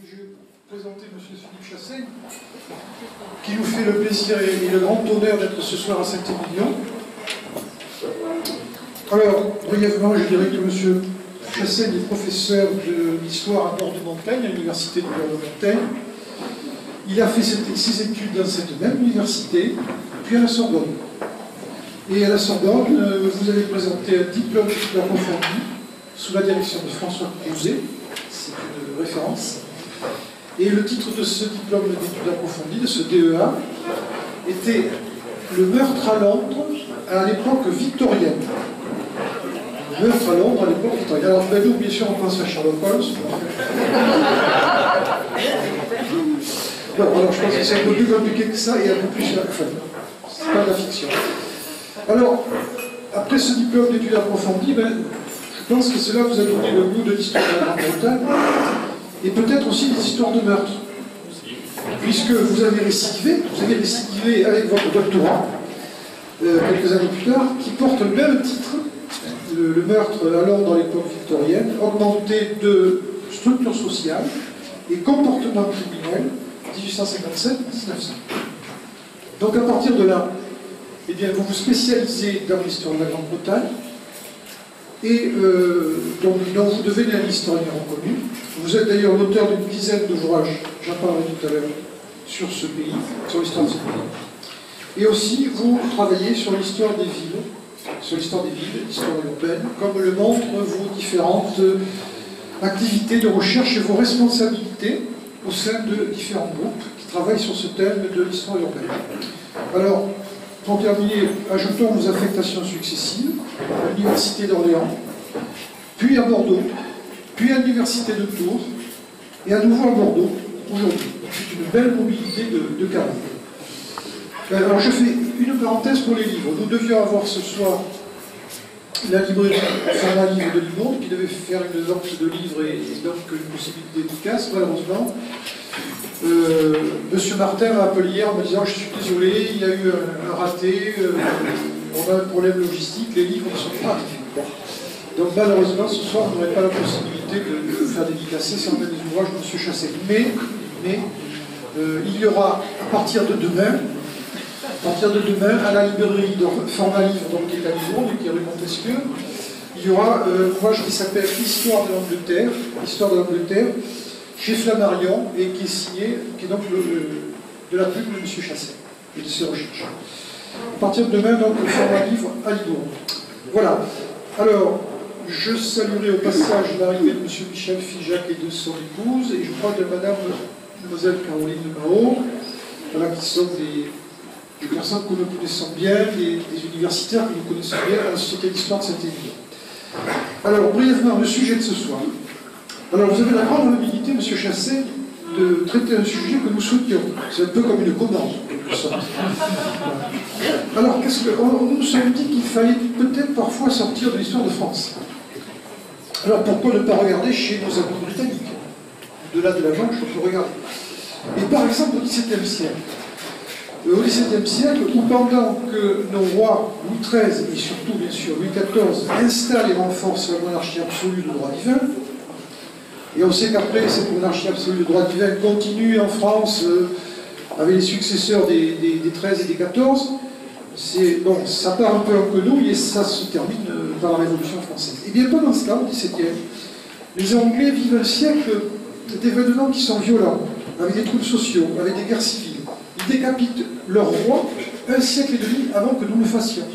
Je vais présenter M. Philippe Chassaigne, qui nous fait le plaisir et le grand honneur d'être ce soir à Saint-Émilion. Alors, brièvement, je dirais que M. Chassaigne est professeur d'histoire à Bord-de-Montagne, à l'université de Bord-de-Montagne. Il a fait ses études dans cette même université, puis à la Sorbonne. Et à la Sorbonne, vous avez présenté un diplôme d'études approfondies sous la direction de François Crouzet, c'est une référence. Et le titre de ce diplôme d'études approfondies, de ce DEA, était le meurtre à Londres à l'époque victorienne. Le meurtre à Londres à l'époque victorienne. Alors, nous, bien sûr, on pense à Sherlock Holmes. Bon, alors, je pense que c'est un peu plus compliqué que ça et un peu plus sur la fin. C'est pas de la fiction. Alors, après ce diplôme d'études approfondies, je pense que cela vous a donné le goût de l'histoire de la Grande-Bretagne et peut-être aussi des histoires de meurtre. Puisque vous avez récidivé avec votre doctorat, quelques années plus tard, qui porte le même titre, le meurtre à Londres dans l'époque victorienne, augmenté de structure sociale et comportement criminel, 1857-1900. Donc à partir de là, eh bien, vous vous spécialisez dans l'histoire de la Grande-Bretagne, et donc vous devenez un historien reconnu. Vous êtes d'ailleurs l'auteur d'une dizaine d'ouvrages, j'en parlerai tout à l'heure, sur ce pays, sur l'histoire de ce pays. Et aussi, vous travaillez sur l'histoire des villes, l'histoire urbaine, comme le montrent vos différentes activités de recherche et vos responsabilités au sein de différents groupes qui travaillent sur ce thème de l'histoire urbaine. Alors, pour terminer, ajoutons vos affectations successives à l'Université d'Orléans, puis à Bordeaux, puis à l'Université de Tours, et à nouveau à Bordeaux, aujourd'hui. C'est une belle mobilité de carrière. Alors je fais une parenthèse pour les livres. Nous devions avoir ce soir la librairie Format Livre de Limoges, qui devait faire une vente de livres et donc une possibilité d'édicace. Malheureusement, Monsieur Martin m'a appelé hier en me disant « Je suis désolé, il y a eu un raté, on a un problème logistique, les livres ne sont pas arrivés. » Donc malheureusement, ce soir, on n'aurait pas la possibilité de faire dédicacer certains des ouvrages de M. Chassaigne. Mais il y aura, à partir de demain, à la librairie de Format Livre, donc, qui est à Limoges, qui est rue Montesquieu, il y aura un ouvrage qui s'appelle Histoire de l'Angleterre, chez Flammarion, et qui est signé, qui est donc de la plume de M. Chassaigne et de ses recherches. À partir de demain, donc, le Format Livre à Limoges. Voilà. Alors, je saluerai au passage l'arrivée de M. Michel Figeac et de son épouse, et je crois de Mademoiselle Caroline Mao, voilà, qui sont des personnes que nous connaissons bien, des universitaires que nous connaissons bien à la Société d'Histoire de Saint-Émilion. Alors, brièvement, le sujet de ce soir. Alors, vous avez la grande amabilité, M. Chassaigne, de traiter un sujet que nous souhaitions. C'est un peu comme une commande, en quelque sorte. Alors, nous nous sommes dit qu'il fallait peut-être parfois sortir de l'histoire de France. Alors, pourquoi ne pas regarder chez nos amis britanniques? De-delà de la Manche, on peut regarder. Et par exemple, au XVIIe siècle. Au XVIIe siècle, où pendant que nos rois, Louis XIII et surtout, bien sûr, Louis XIV, installent et renforcent la monarchie absolue de droit divin, et on sait qu'après, cette monarchie absolue de droit divin continue en France avec les successeurs des XIII et des XIV. Bon, ça part un peu en quenouille et ça se termine par la Révolution française. Et bien pendant ce temps, au XVIIe, les Anglais vivent un siècle d'événements qui sont violents, avec des troubles sociaux, avec des guerres civiles. Ils décapitent leur roi un siècle et demi avant que nous le fassions.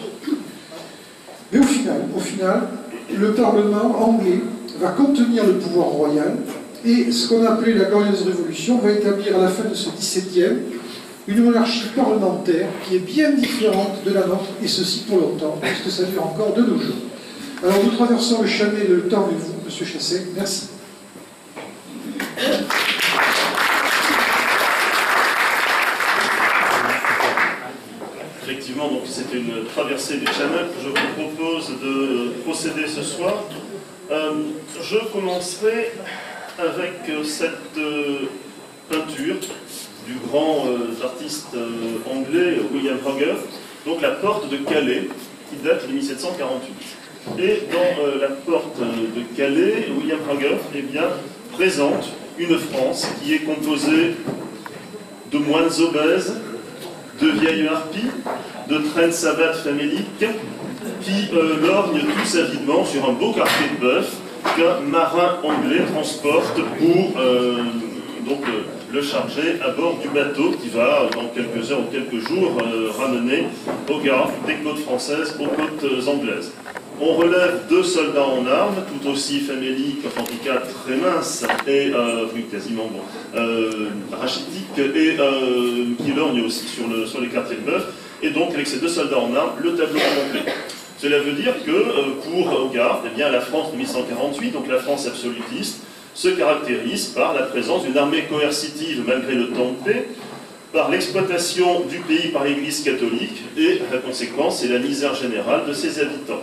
Mais au final, le Parlement anglais va contenir le pouvoir royal et ce qu'on appelait la Glorieuse Révolution va établir à la fin de ce XVIIe une monarchie parlementaire qui est bien différente de la nôtre, et ceci pour longtemps, puisque ça dure encore de nos jours. Alors nous traversons le chalet et le temps avec vous, M. Chassaigne. Merci. Effectivement, donc c'est une traversée du Channel que je vous propose de procéder ce soir. Je commencerai avec cette peinture du grand artiste anglais William Hogarth, donc la porte de Calais, qui date de 1748. Et dans la porte de Calais, William Hogarth présente une France qui est composée de moines obèses, de vieilles harpies, de traînes savates faméliques, qui lorgnent tous avidement sur un beau quartier de bœuf qu'un marin anglais transporte pour le charger à bord du bateau qui va, dans quelques heures ou quelques jours, ramener Hogarth des côtes françaises aux côtes anglaises. On relève 2 soldats en armes, tout aussi faméliques, en tout cas très minces, et quasiment rachitiques, et qui lorgnent aussi sur les quartiers de bœuf. Et donc, avec ces 2 soldats en armes, le tableau est complet. Cela veut dire que, pour Hogarth, la France de 1848, donc la France absolutiste, se caractérise par la présence d'une armée coercitive malgré le temps de paix, par l'exploitation du pays par l'Église catholique, et la conséquence, c'est la misère générale de ses habitants.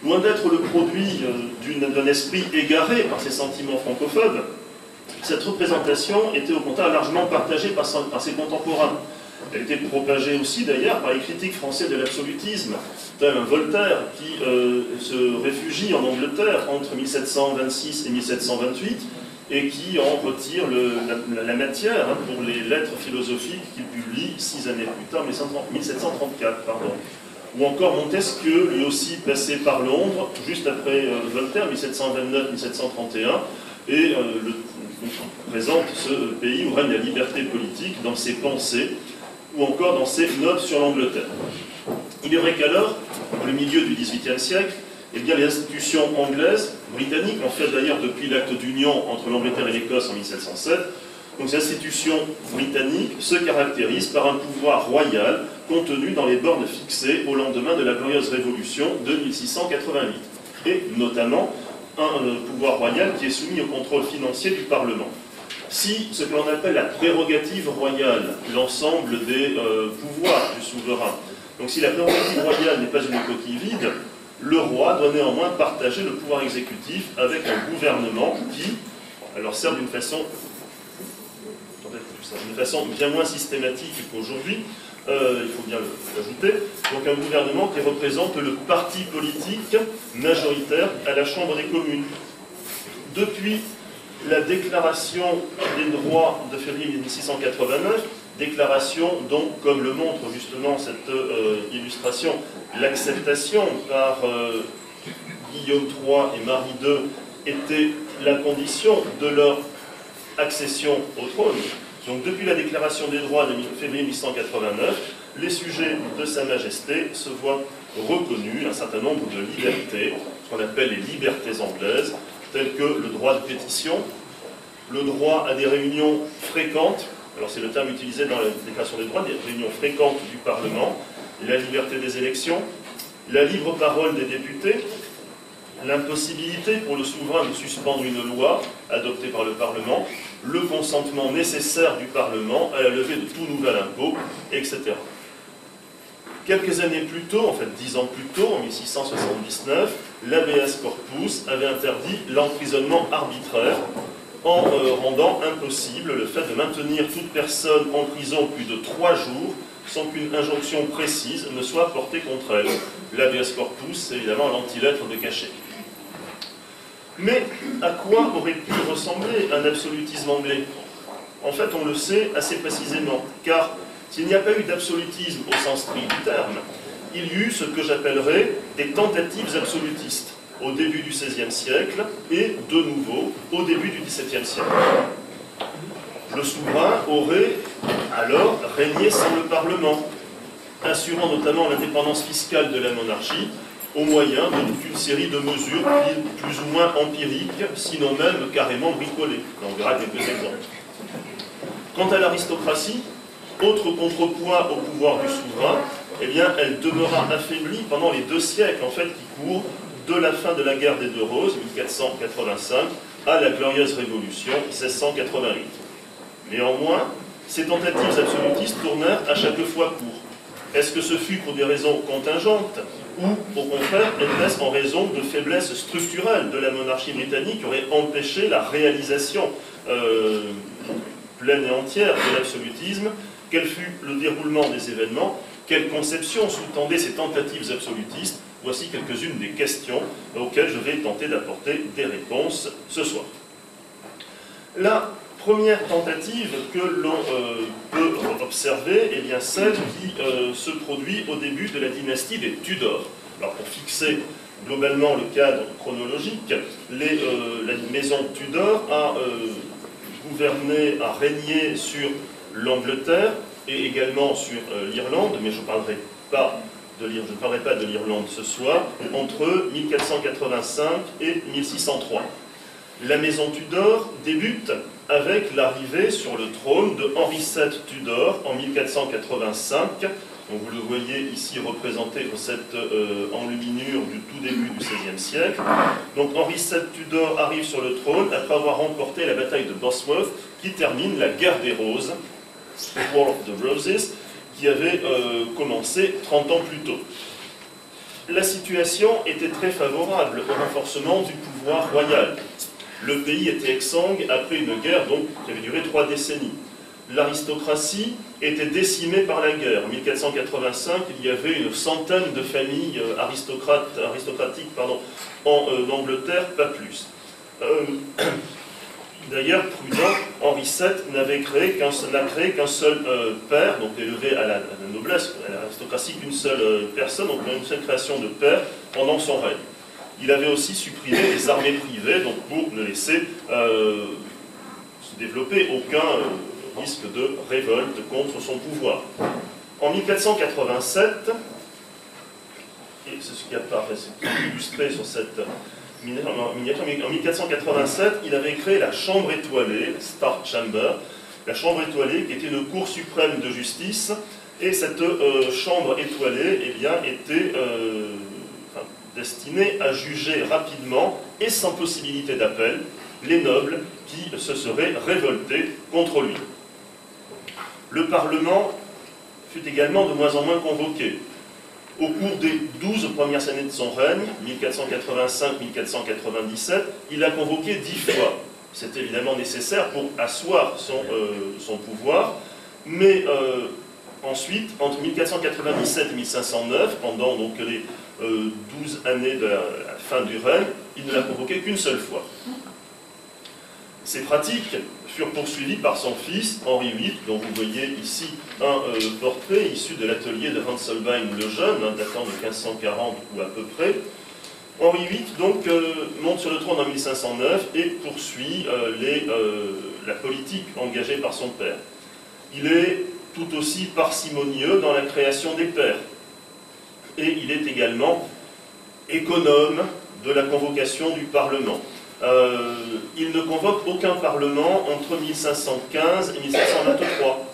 Loin d'être le produit d'un esprit égaré par ses sentiments francophobes, cette représentation était au contraire largement partagée par ses contemporains. Elle était propagée aussi d'ailleurs par les critiques français de l'absolutisme, tel un Voltaire qui se réfugie en Angleterre entre 1726 et 1728 et qui en retire la matière pour les lettres philosophiques qu'il publie 6 années plus tard, 1734. Ou encore Montesquieu, lui aussi passé par Londres, juste après Voltaire, 1729-1731, et présente ce pays où règne la liberté politique dans ses pensées, ou encore dans ses notes sur l'Angleterre. Il est vrai qu'alors, au milieu du XVIIIe siècle, les institutions anglaises, britanniques, en fait d'ailleurs depuis l'acte d'union entre l'Angleterre et l'Écosse en 1707, donc ces institutions britanniques se caractérisent par un pouvoir royal contenu dans les bornes fixées au lendemain de la glorieuse Révolution de 1688, et notamment un pouvoir royal qui est soumis au contrôle financier du Parlement. Si ce que l'on appelle la prérogative royale, l'ensemble des pouvoirs du souverain, donc si la prérogative royale n'est pas une coquille vide, le roi doit néanmoins partager le pouvoir exécutif avec un gouvernement qui, alors certes d'une façon bien moins systématique qu'aujourd'hui, il faut bien l'ajouter, donc un gouvernement qui représente le parti politique majoritaire à la Chambre des communes. Depuis la déclaration des droits de février 1689, déclaration dont, comme le montre justement cette illustration, l'acceptation par Guillaume III et Marie II était la condition de leur accession au trône. Donc depuis la déclaration des droits de février 1689, les sujets de Sa Majesté se voient reconnus un certain nombre de libertés, ce qu'on appelle les libertés anglaises, telles que le droit de pétition, le droit à des réunions fréquentes, alors c'est le terme utilisé dans la déclaration des droits, des réunions fréquentes du Parlement, la liberté des élections, la libre parole des députés, l'impossibilité pour le souverain de suspendre une loi adoptée par le Parlement, le consentement nécessaire du Parlement à la levée de tout nouvel impôt, etc. Quelques années plus tôt, en fait 10 ans plus tôt, en 1679, l'habeas corpus avait interdit l'emprisonnement arbitraire en rendant impossible le fait de maintenir toute personne en prison plus de 3 jours sans qu'une injonction précise ne soit portée contre elle. L'habeas corpus, c'est évidemment l'antilettre de cachet. Mais à quoi aurait pu ressembler un absolutisme anglais? En fait, on le sait assez précisément, car s'il n'y a pas eu d'absolutisme au sens strict du terme, il y eut ce que j'appellerais des tentatives absolutistes au début du XVIe siècle et de nouveau au début du XVIIe siècle. Le souverain aurait alors régné sans le Parlement, assurant notamment l'indépendance fiscale de la monarchie au moyen de toute une série de mesures plus ou moins empiriques, sinon même carrément bricolées. On verra quelques exemples. Quant à l'aristocratie, autre contrepoids au pouvoir du souverain, eh bien, elle demeura affaiblie pendant les 2 siècles en fait, qui courent de la fin de la guerre des 2 Roses, 1485, à la glorieuse Révolution, 1688. Néanmoins, ces tentatives absolutistes tournèrent à chaque fois court. Est-ce que ce fut pour des raisons contingentes ou, au contraire, était-ce en raison de faiblesses structurelles de la monarchie britannique qui aurait empêché la réalisation pleine et entière de l'absolutisme? Quel fut le déroulement des événements? Quelle conception sous-tendait ces tentatives absolutistes? Voici quelques-unes des questions auxquelles je vais tenter d'apporter des réponses ce soir. La première tentative que l'on peut observer est bien celle qui se produit au début de la dynastie des Tudors. Alors pour fixer globalement le cadre chronologique, la maison Tudor a gouverné, a régné sur l'Angleterre et également sur l'Irlande, mais je ne parlerai pas de l'Irlande ce soir, entre 1485 et 1603. La maison Tudor débute avec l'arrivée sur le trône de Henri VII Tudor en 1485. Donc vous le voyez ici représenté dans cette enluminure du tout début du XVIe siècle. Donc Henri VII Tudor arrive sur le trône après avoir remporté la bataille de Bosworth qui termine la guerre des Roses, War of the Roses, qui avait commencé 30 ans plus tôt. La situation était très favorable au renforcement du pouvoir royal. Le pays était exsangue après une guerre qui avait duré 3 décennies. L'aristocratie était décimée par la guerre. En 1485, il y avait une centaine de familles aristocratiques en Angleterre, pas plus. D'ailleurs, prudent, Henri VII n'a créé qu'un seul père, donc élevé à la noblesse, à l'aristocratie, qu'une seule personne, donc une seule création de père pendant son règne. Il avait aussi supprimé les armées privées, donc pour ne laisser se développer aucun risque de révolte contre son pouvoir. En 1487, et c'est ce qui apparaît, c'est illustré sur cette miniature, en 1487, il avait créé la Chambre étoilée, Star Chamber, la Chambre étoilée qui était une cour suprême de justice, et cette Chambre étoilée eh bien, était destinée à juger rapidement et sans possibilité d'appel les nobles qui se seraient révoltés contre lui. Le Parlement fut également de moins en moins convoqué. Au cours des 12 premières années de son règne, 1485-1497, il a convoqué 10 fois. C'est évidemment nécessaire pour asseoir son pouvoir, mais ensuite, entre 1497 et 1509, pendant donc, les 12 années de la fin du règne, il ne l'a convoqué qu'une seule fois. Ces pratiques furent poursuivies par son fils, Henri VIII, dont vous voyez ici un portrait issu de l'atelier de Hans Holbein le Jeune, datant de 1540 ou à peu près. Henri VIII donc, monte sur le trône en 1509 et poursuit la politique engagée par son père. Il est tout aussi parcimonieux dans la création des pairs. Et il est également économe de la convocation du Parlement. Il ne convoque aucun Parlement entre 1515 et 1523.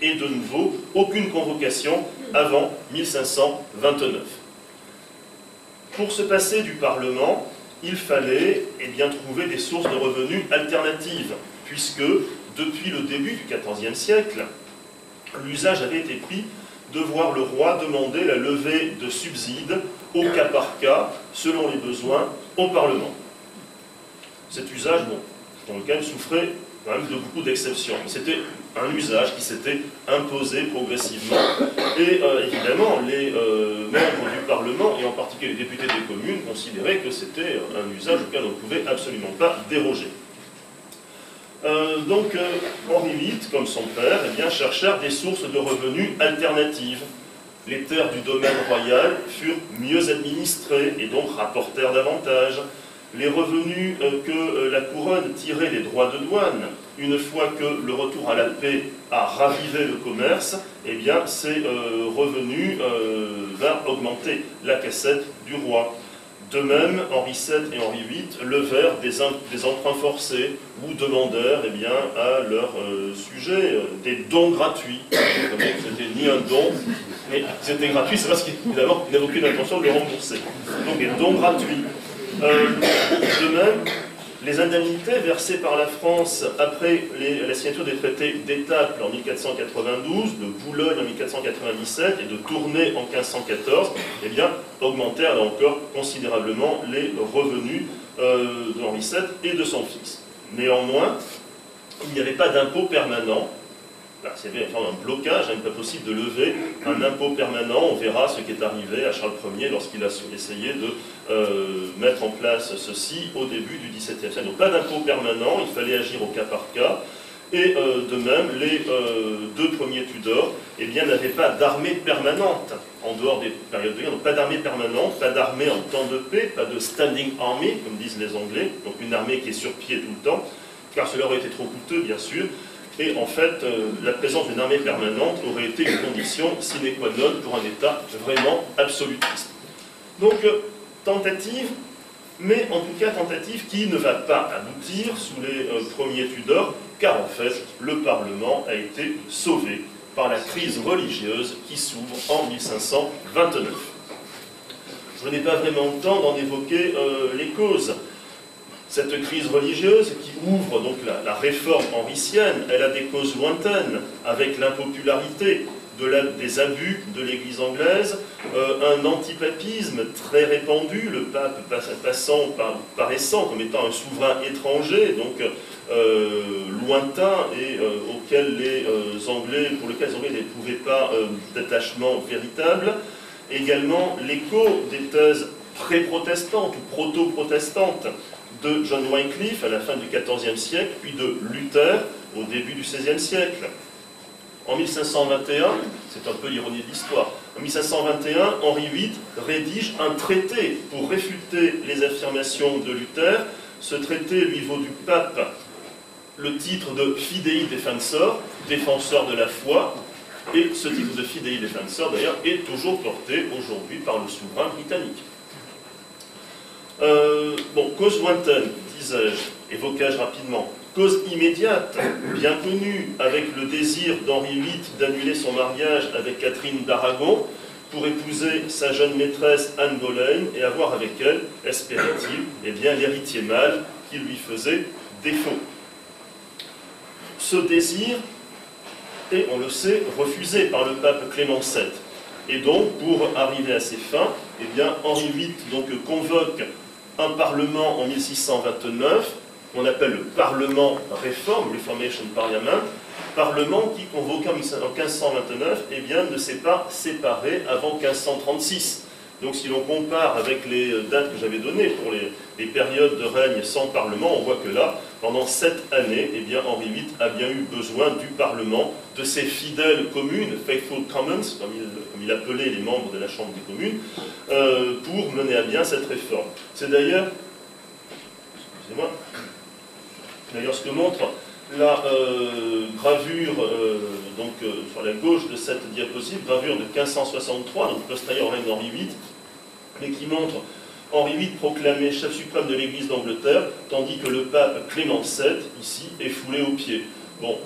Et de nouveau, aucune convocation avant 1529. Pour se passer du Parlement, il fallait bien, trouver des sources de revenus alternatives, puisque depuis le début du XIVe siècle, l'usage avait été pris de voir le roi demander la levée de subsides au cas par cas, selon les besoins, au Parlement. Cet usage, dans lequel souffrait quand même de beaucoup d'exceptions. C'était un usage qui s'était imposé progressivement. Et évidemment, les membres du Parlement, et en particulier les députés des communes, considéraient que c'était un usage auquel on ne pouvait absolument pas déroger. Donc, Henri VIII, comme son père, eh bien, cherchèrent des sources de revenus alternatives. Les terres du domaine royal furent mieux administrées et donc rapportèrent davantage. Les revenus que la couronne tirait des droits de douane, une fois que le retour à la paix a ravivé le commerce, eh bien, ces revenus vinrent augmenter la cassette du roi. De même, Henri VII et Henri VIII levèrent des emprunts forcés ou demandèrent eh bien, à leur sujet des dons gratuits. C'était ni un don, mais c'était gratuit, c'est parce qu'évidemment, il n'avait aucune intention de le rembourser. Donc des dons gratuits. De même, les indemnités versées par la France après la signature des traités d'Étaples en 1492, de Boulogne en 1497 et de Tournai en 1514, eh bien, augmentèrent là encore considérablement les revenus d'Henri VII et de son fils. Néanmoins, il n'y avait pas d'impôt permanent s'il y avait un blocage, il n'est pas possible de lever un impôt permanent. On verra ce qui est arrivé à Charles Ier lorsqu'il a essayé de mettre en place ceci au début du XVIIe siècle. Donc pas d'impôt permanent, il fallait agir au cas par cas. Et de même, les deux premiers Tudors n'avaient pas d'armée permanente en dehors des périodes de guerre. Donc pas d'armée permanente, pas d'armée en temps de paix, pas de standing army, comme disent les Anglais, donc une armée qui est sur pied tout le temps, car cela aurait été trop coûteux, bien sûr. Et en fait, la présence d'une armée permanente aurait été une condition sine qua non pour un État vraiment absolutiste. Donc, tentative, mais en tout cas tentative qui ne va pas aboutir sous les premiers Tudors, car en fait, le Parlement a été sauvé par la crise religieuse qui s'ouvre en 1529. Je n'ai pas vraiment le temps d'en évoquer les causes. Cette crise religieuse qui ouvre donc la réforme henricienne, elle a des causes lointaines, avec l'impopularité des abus de l'Église anglaise, un antipapisme très répandu, le pape paraissant comme étant un souverain étranger, donc lointain, et pour lequel les Anglais n'éprouvaient pas d'attachement véritable. Également l'écho des thèses pré-protestantes ou proto-protestantes de John Wycliffe à la fin du XIVe siècle, puis de Luther au début du XVIe siècle. En 1521, c'est un peu l'ironie de l'histoire, en 1521, Henri VIII rédige un traité pour réfuter les affirmations de Luther. Ce traité lui vaut du pape le titre de Fidei Defensor, défenseur de la foi, et ce titre de Fidei Defensor, d'ailleurs, est toujours porté aujourd'hui par le souverain britannique. Cause lointaine, disais-je, évoquai-je rapidement. Cause immédiate, bien connue, avec le désir d'Henri VIII d'annuler son mariage avec Catherine d'Aragon pour épouser sa jeune maîtresse Anne Boleyn et avoir avec elle, espérait-il, l'héritier mâle qui lui faisait défaut. Ce désir est, on le sait, refusé par le pape Clément VII. Et donc, pour arriver à ses fins, Henri VIII convoque un parlement en 1629, qu'on appelle le Parlement Réforme, Reformation Parliament, parlement qui, convoqué en 1529, ne s'est pas séparé avant 1536. Donc si l'on compare avec les dates que j'avais données pour les périodes de règne sans Parlement, on voit que là, pendant 7 années, Henri VIII a bien eu besoin du Parlement, de ses fidèles communes, Faithful Commons, comme il appelait les membres de la Chambre des communes, pour mener à bien cette réforme. C'est d'ailleurs, ce que montre la gravure, sur la gauche de cette diapositive, gravure de 1563, donc postérieure au règne d'Henri VIII, mais qui montre Henri VIII proclamé chef suprême de l'Église d'Angleterre, tandis que le pape Clément VII, ici, est foulé aux pieds. Bon,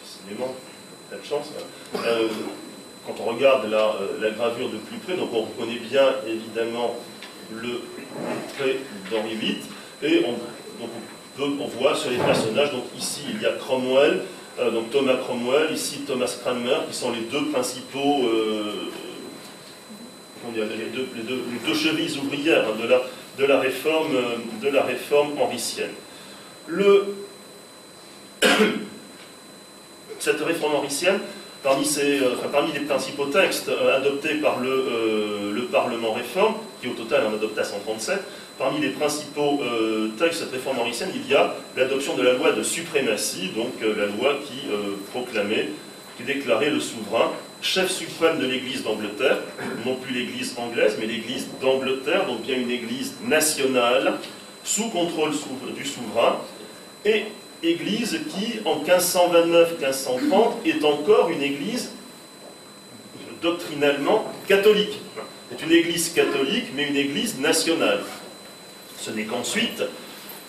décidément, pas de chance. Hein. Quand on regarde la gravure de plus près, donc on reconnaît bien, évidemment, le trait d'Henri VIII, et on voit sur les personnages, donc ici il y a Cromwell, donc Thomas Cromwell, ici Thomas Cranmer, qui sont les deux principaux, les deux chevilles ouvrières de la réforme henricienne. Cette réforme henricienne, parmi les principaux textes adoptés par le Parlement réforme, qui au total en adopta 137, parmi les principaux textes de cette réforme henricienne, il y a l'adoption de la loi de suprématie, donc la loi qui déclarait le souverain chef suprême de l'Église d'Angleterre, non plus l'Église anglaise, mais l'Église d'Angleterre, donc bien une Église nationale, sous contrôle du souverain, et Église qui, en 1529-1530, est encore une Église doctrinalement catholique. C'est une Église catholique, mais une Église nationale. Ce n'est qu'ensuite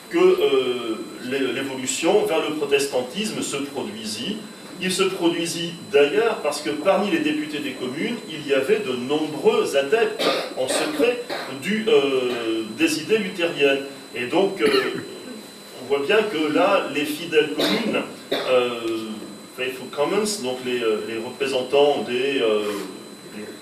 que l'évolution vers le protestantisme se produisit. Il se produisit d'ailleurs parce que parmi les députés des communes, il y avait de nombreux adeptes en secret des idées luthériennes. Et donc, on voit bien que là, les fidèles communes, Faithful Commons, donc les représentants des...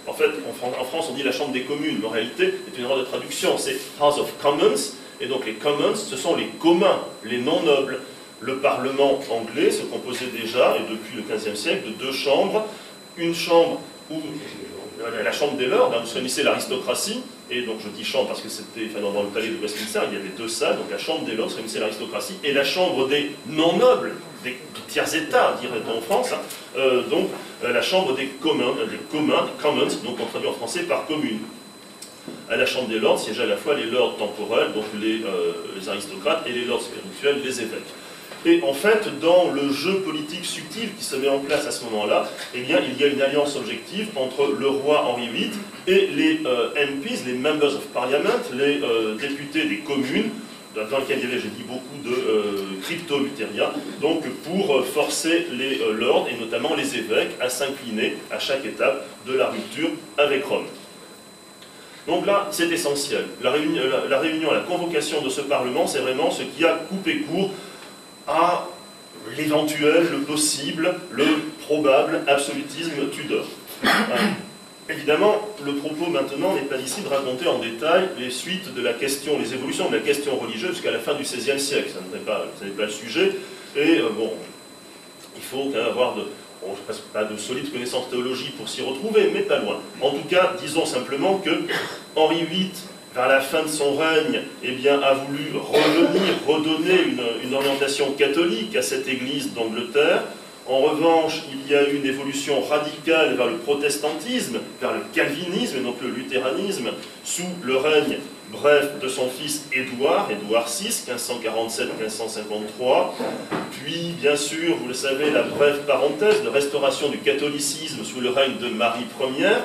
en fait, en France, on dit la Chambre des communes, mais en réalité, c'est une erreur de traduction, c'est House of Commons, et donc les Commons, ce sont les communs, les non-nobles. Le Parlement anglais se composait déjà, et depuis le XVe siècle, de deux chambres. Une chambre où la chambre des lords, où se réunissait l'aristocratie, et donc je dis chambre parce que c'était dans le palais de Westminster, il y avait deux salles, donc la chambre des lords se réunissait l'aristocratie, et la chambre des non-nobles, des tiers-états, dirait-on en France, donc la chambre des commons, donc on traduit en français par commune. À la chambre des lords siégeaient à la fois les lords temporels, donc les aristocrates, et les lords spirituels, les évêques. Et en fait, dans le jeu politique subtil qui se met en place à ce moment-là, eh bien, il y a une alliance objective entre le roi Henri VIII et les MPs, les Members of Parliament, les députés des communes, dans lesquels il y avait, j'ai dit, beaucoup de crypto-luthériens, donc pour forcer les lords, et notamment les évêques, à s'incliner à chaque étape de la rupture avec Rome. Donc là, c'est essentiel. La réunion, la convocation de ce Parlement, c'est vraiment ce qui a coupé court à l'éventuel, le possible, le probable absolutisme Tudor. Évidemment, le propos maintenant n'est pas ici de raconter en détail les suites de la question, les évolutions de la question religieuse jusqu'à la fin du XVIe siècle. Ça n'est pas le sujet. Et bon, il faut quand même avoir pas de solides connaissances théologiques pour s'y retrouver, mais pas loin. En tout cas, disons simplement que Henri VIII, vers la fin de son règne, eh bien, a voulu redonner une orientation catholique à cette église d'Angleterre. En revanche, il y a eu une évolution radicale vers le protestantisme, vers le calvinisme et non plus le luthéranisme, sous le règne bref de son fils Édouard VI, 1547-1553. Puis, bien sûr, vous le savez, la brève parenthèse de restauration du catholicisme sous le règne de Marie Ier,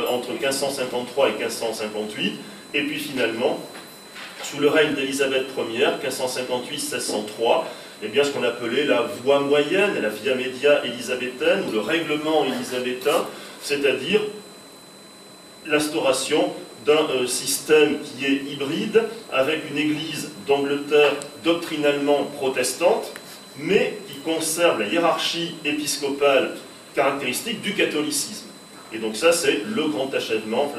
entre 1553 et 1558. Et puis finalement, sous le règne d'Élisabeth Ier, 1558-1603, eh bien, ce qu'on appelait la voie moyenne, la via media élisabéthaine, ou le règlement élisabétain, c'est-à-dire l'instauration d'un système qui est hybride, avec une église d'Angleterre doctrinalement protestante, mais qui conserve la hiérarchie épiscopale caractéristique du catholicisme. Et donc ça, c'est le grand achèvement,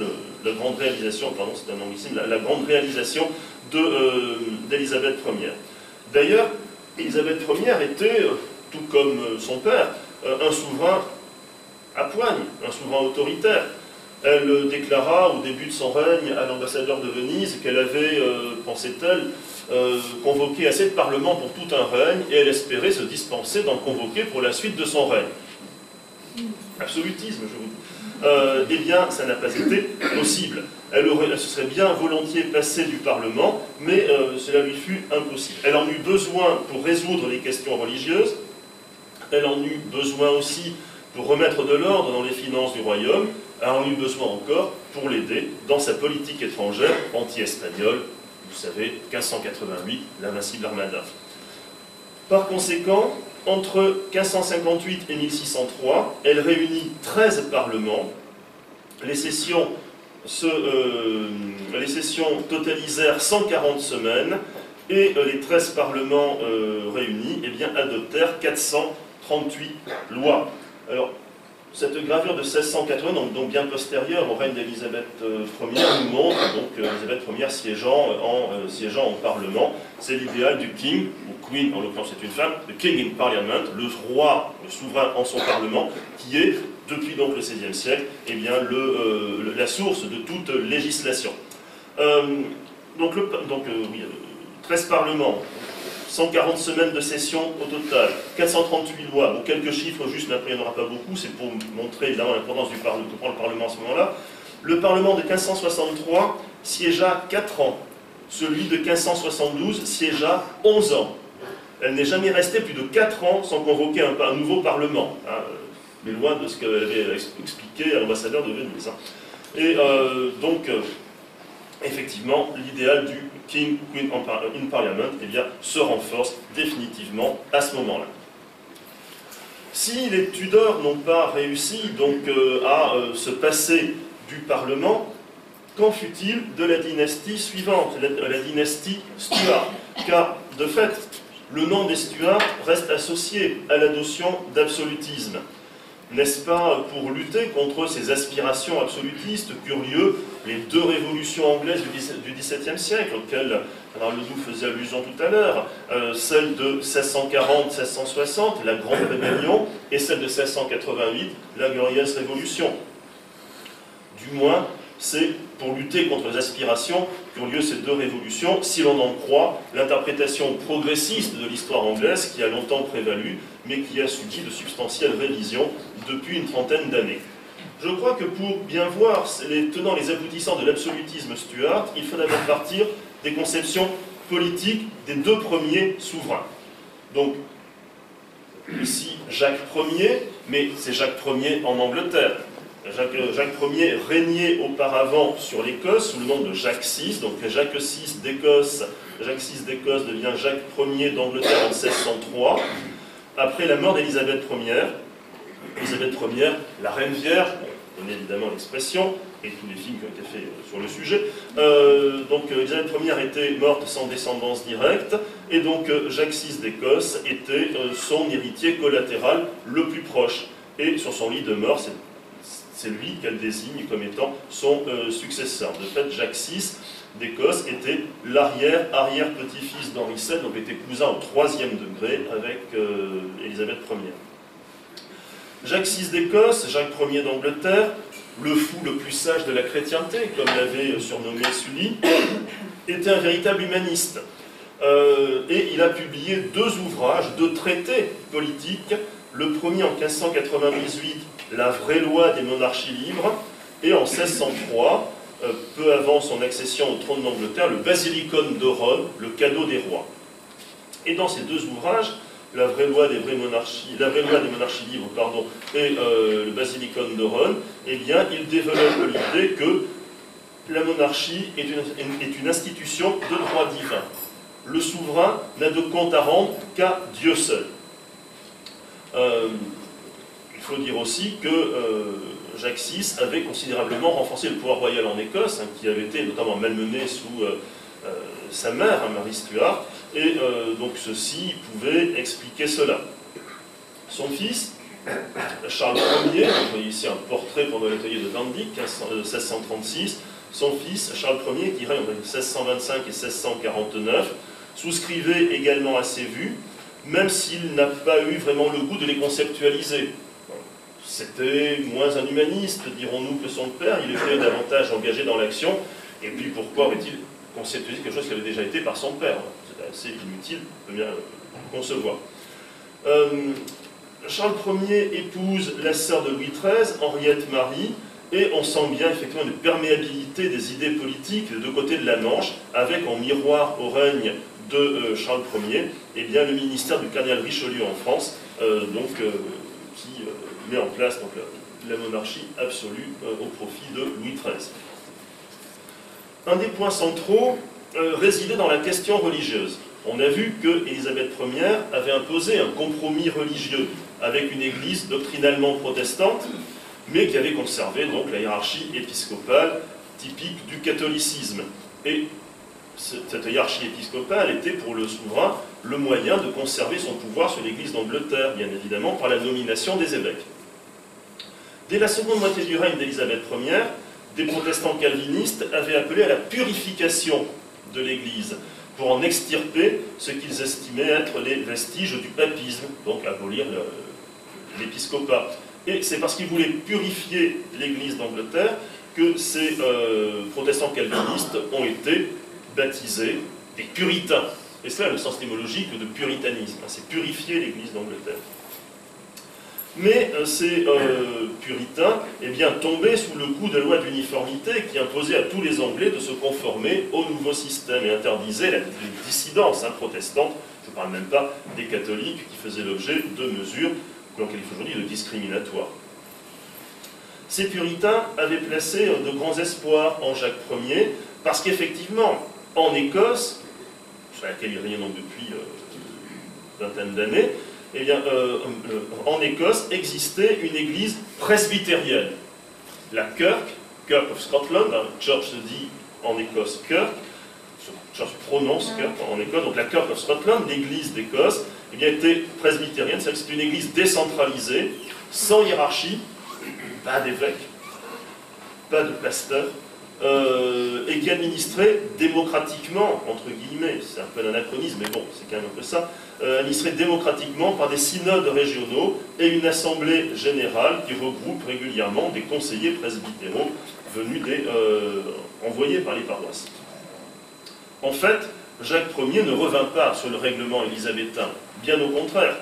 la grande réalisation, pardon, c'est un anglicisme, la grande réalisation d'Élisabeth Ier. D'ailleurs, Élisabeth Ier était, tout comme son père, un souverain à poigne, un souverain autoritaire. Elle déclara au début de son règne à l'ambassadeur de Venise qu'elle avait, pensait-elle, convoqué assez de parlements pour tout un règne, et elle espérait se dispenser d'en convoquer pour la suite de son règne. Absolutisme, je vous dis. Eh bien, ça n'a pas été possible. Elle se serait bien volontiers passée du Parlement, mais cela lui fut impossible. Elle en eut besoin pour résoudre les questions religieuses, elle en eut besoin aussi pour remettre de l'ordre dans les finances du royaume, elle en eut besoin encore pour l'aider dans sa politique étrangère anti-espagnole, vous savez, 1588, l'invincible Armada. Par conséquent, entre 1558 et 1603, elle réunit 13 parlements. Les sessions totalisèrent 140 semaines et les 13 parlements réunis, eh bien, adoptèrent 438 lois. Alors, cette gravure de 1680, donc bien postérieure au règne d'Élisabeth Ier, nous montre donc Élisabeth Ier siégeant en Parlement. C'est l'idéal du king, ou queen, en l'occurrence c'est une femme, le king in parliament, le roi, le souverain en son Parlement, qui est, depuis donc le XVIe siècle, eh bien, la source de toute législation. 13 parlements, 140 semaines de session au total, 438 lois, bon, quelques chiffres juste, mais après il n'y en aura pas beaucoup, c'est pour montrer évidemment l'importance que prend le Parlement à ce moment-là. Le Parlement de 1563 siégea 4 ans, celui de 1572 siégea 11 ans. Elle n'est jamais restée plus de 4 ans sans convoquer un nouveau Parlement, hein, mais loin de ce qu'elle avait expliqué à l'ambassadeur de Venise. Hein. Et effectivement, l'idéal du King, Queen in Parliament, eh bien, se renforce définitivement à ce moment-là. Si les Tudors n'ont pas réussi donc à se passer du Parlement, qu'en fut-il de la dynastie suivante, la dynastie Stuart? Car, de fait, le nom des Stuarts reste associé à la notion d'absolutisme. n'est-ce pas, pour lutter contre ces aspirations absolutistes qu'eurent lieu les deux révolutions anglaises du XVIIe siècle, auxquelles Bernard Ledoux faisait allusion tout à l'heure, celle de 1640-1660, la Grande Rébellion, et celle de 1688, la Glorieuse Révolution. Du moins, c'est pour lutter contre les aspirations qu'ont lieu ces deux révolutions, si l'on en croit l'interprétation progressiste de l'histoire anglaise qui a longtemps prévalu, mais qui a subi de substantielles révisions depuis une trentaine d'années. Je crois que pour bien voir les tenants, les aboutissants de l'absolutisme Stuart, il faut d'abord partir des conceptions politiques des deux premiers souverains. Donc, ici, Jacques Ier, mais c'est Jacques Ier en Angleterre. Jacques Ier régnait auparavant sur l'Écosse sous le nom de Jacques VI, donc Jacques VI d'Écosse devient Jacques Ier d'Angleterre en 1603, après la mort d'Élisabeth Ier. Élisabeth Ier, la Reine Vierge, on connaît évidemment l'expression, et tous les films qui ont été faits sur le sujet. Donc Élisabeth Ier était morte sans descendance directe, et donc Jacques VI d'Écosse était son héritier collatéral le plus proche. Et sur son lit de mort, c'est lui qu'elle désigne comme étant son successeur. De fait, Jacques VI d'Écosse était l'arrière-petit-fils d'Henri VII, donc était cousin au troisième degré avec Élisabeth Ier. Jacques VI d'Écosse, Jacques Ier d'Angleterre, le fou le plus sage de la chrétienté, comme l'avait surnommé Sully, était un véritable humaniste. Et il a publié deux ouvrages, deux traités politiques. Le premier en 1598, La vraie loi des monarchies libres, et en 1603, peu avant son accession au trône d'Angleterre, le Basilicon d'Oron, le cadeau des rois. Et dans ces deux ouvrages, la vraie loi des monarchies libres, et le Basilicon d'Oron, eh bien, il développe l'idée que la monarchie est une institution de droit divin. Le souverain n'a de compte à rendre qu'à Dieu seul. Il faut dire aussi que Jacques VI avait considérablement renforcé le pouvoir royal en Écosse, qui avait été notamment malmené sous sa mère, Marie Stuart, et donc ceci pouvait expliquer cela. Son fils, Charles Ier, vous voyez ici un portrait pendant l'atelier de Van Dyck, 1636, son fils, Charles Ier, qui règne entre 1625 et 1649, souscrivait également à ces vues, même s'il n'a pas eu vraiment le goût de les conceptualiser. C'était moins un humaniste, dirons-nous, que son père, il était davantage engagé dans l'action, et puis pourquoi aurait-il conceptualisé quelque chose qui avait déjà été par son père? C'est assez inutile, on peut bien concevoir. Charles Ier épouse la sœur de Louis XIII, Henriette Marie, et on sent bien effectivement une perméabilité des idées politiques des deux côtés de la Manche, avec en miroir au règne de Charles Ier, eh bien, le ministère du cardinal Richelieu en France, qui met en place donc, la monarchie absolue au profit de Louis XIII. Un des points centraux résidait dans la question religieuse. On a vu que Élisabeth Ier avait imposé un compromis religieux avec une église doctrinalement protestante, mais qui avait conservé donc la hiérarchie épiscopale typique du catholicisme. Et cette hiérarchie épiscopale était pour le souverain le moyen de conserver son pouvoir sur l'Église d'Angleterre, bien évidemment par la nomination des évêques. Dès la seconde moitié du règne d'Élisabeth Ier, des protestants calvinistes avaient appelé à la purification de l'Église pour en extirper ce qu'ils estimaient être les vestiges du papisme, donc abolir l'épiscopat. Et c'est parce qu'ils voulaient purifier l'Église d'Angleterre que ces protestants calvinistes ont été baptisés des puritains. Et cela a le sens étymologique de puritanisme, c'est purifier l'Église d'Angleterre. Mais ces puritains eh bien, tombaient sous le coup de la loi d'uniformité qui imposait à tous les Anglais de se conformer au nouveau système et interdisait les dissidences protestantes, je ne parle même pas des catholiques qui faisaient l'objet de mesures que l'on qualifie aujourd'hui de discriminatoires. Ces puritains avaient placé de grands espoirs en Jacques Ier, parce qu'effectivement, en Écosse, sur laquelle il régnait donc depuis une vingtaine d'années, eh bien, en Écosse existait une église presbytérienne. La Kirk of Scotland, Church se dit en Écosse Kirk, Church prononce Kirk en Écosse, donc la Kirk of Scotland, l'église d'Écosse, eh bien, était presbytérienne, c'est-à-dire que c'est une église décentralisée, sans hiérarchie, pas d'évêque, pas de pasteur, et qui administrait démocratiquement, entre guillemets, c'est un peu un anachronisme, mais bon, c'est quand même un peu ça, administré démocratiquement par des synodes régionaux et une assemblée générale qui regroupe régulièrement des conseillers presbytéraux venus envoyés par les paroisses. En fait, Jacques Ier ne revint pas sur le règlement élisabétain, bien au contraire.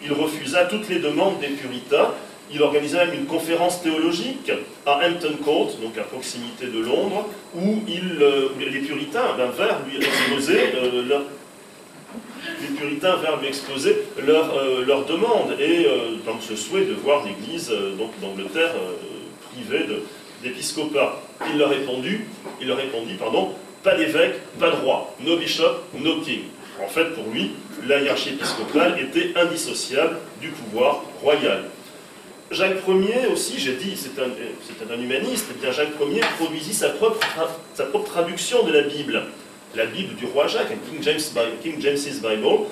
Il refusa toutes les demandes des puritains. Il organisa même une conférence théologique à Hampton Court, donc à proximité de Londres, où les puritains vinrent lui exposer leurs demandes et dans ce souhait de voir l'Église d'Angleterre privée d'épiscopat. Il leur répondit, pas d'évêque, pas de roi, no bishop, no king. En fait, pour lui, la hiérarchie épiscopale était indissociable du pouvoir royal. Jacques Ier aussi, j'ai dit, c'est un humaniste, et bien Jacques Ier produisit sa propre traduction de la Bible du roi Jacques, King James's Bible,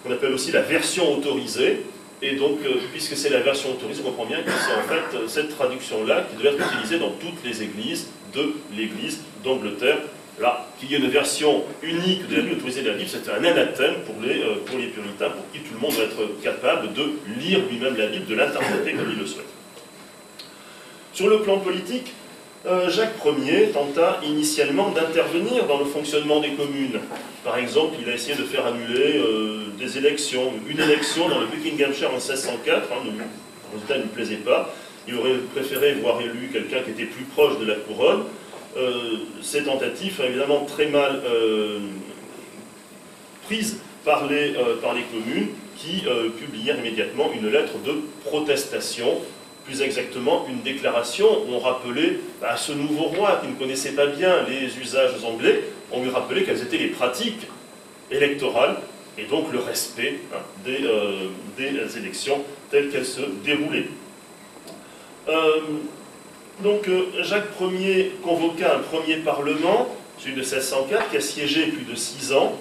qu'on appelle aussi la version autorisée. Et donc, puisque c'est la version autorisée, on comprend bien que c'est en fait cette traduction-là qui devait être utilisée dans toutes les églises de l'Église d'Angleterre. Là, qu'il y ait une version unique de la Bible autorisée de la Bible, c'était un anathème pour les puritains, pour qui tout le monde doit être capable de lire lui-même la Bible, de l'interpréter comme il le souhaite. Sur le plan politique, Jacques Ier tenta initialement d'intervenir dans le fonctionnement des communes. Par exemple, il a essayé de faire annuler des élections, une élection dans le Buckinghamshire en 1604, le résultat ne lui plaisait pas, il aurait préféré voir élu quelqu'un qui était plus proche de la couronne. Ces tentatives sont évidemment très mal prises par les communes qui publièrent immédiatement une lettre de protestation, plus exactement une déclaration où on rappelait à ce nouveau roi qui ne connaissait pas bien les usages anglais, on lui rappelait quelles étaient les pratiques électorales et donc le respect des élections telles qu'elles se déroulaient. Donc Jacques Ier convoqua un premier parlement, celui de 1604, qui a siégé plus de 6 ans,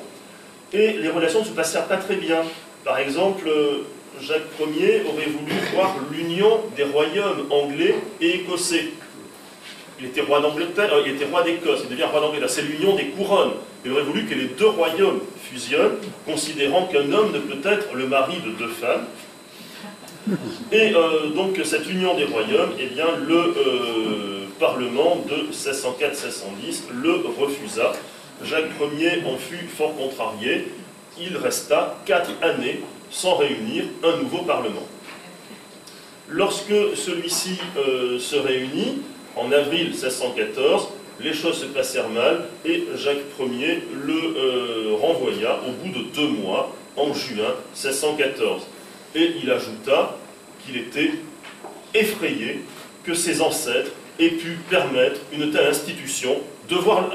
et les relations ne se passèrent pas très bien. Par exemple, Jacques Ier aurait voulu voir l'union des royaumes anglais et écossais. Il était roi d'Angleterre, il était roi d'Écosse, il devient roi d'Angleterre, c'est l'union des couronnes. Il aurait voulu que les deux royaumes fusionnent, considérant qu'un homme ne peut être le mari de deux femmes. Et donc cette union des royaumes, eh bien, le Parlement de 1604-1610 le refusa. Jacques Ier en fut fort contrarié. Il resta 4 années sans réunir un nouveau Parlement. Lorsque celui-ci se réunit, en avril 1614, les choses se passèrent mal et Jacques Ier le renvoya au bout de 2 mois, en juin 1614. Et il ajouta qu'il était effrayé que ses ancêtres aient pu permettre une telle institution de voir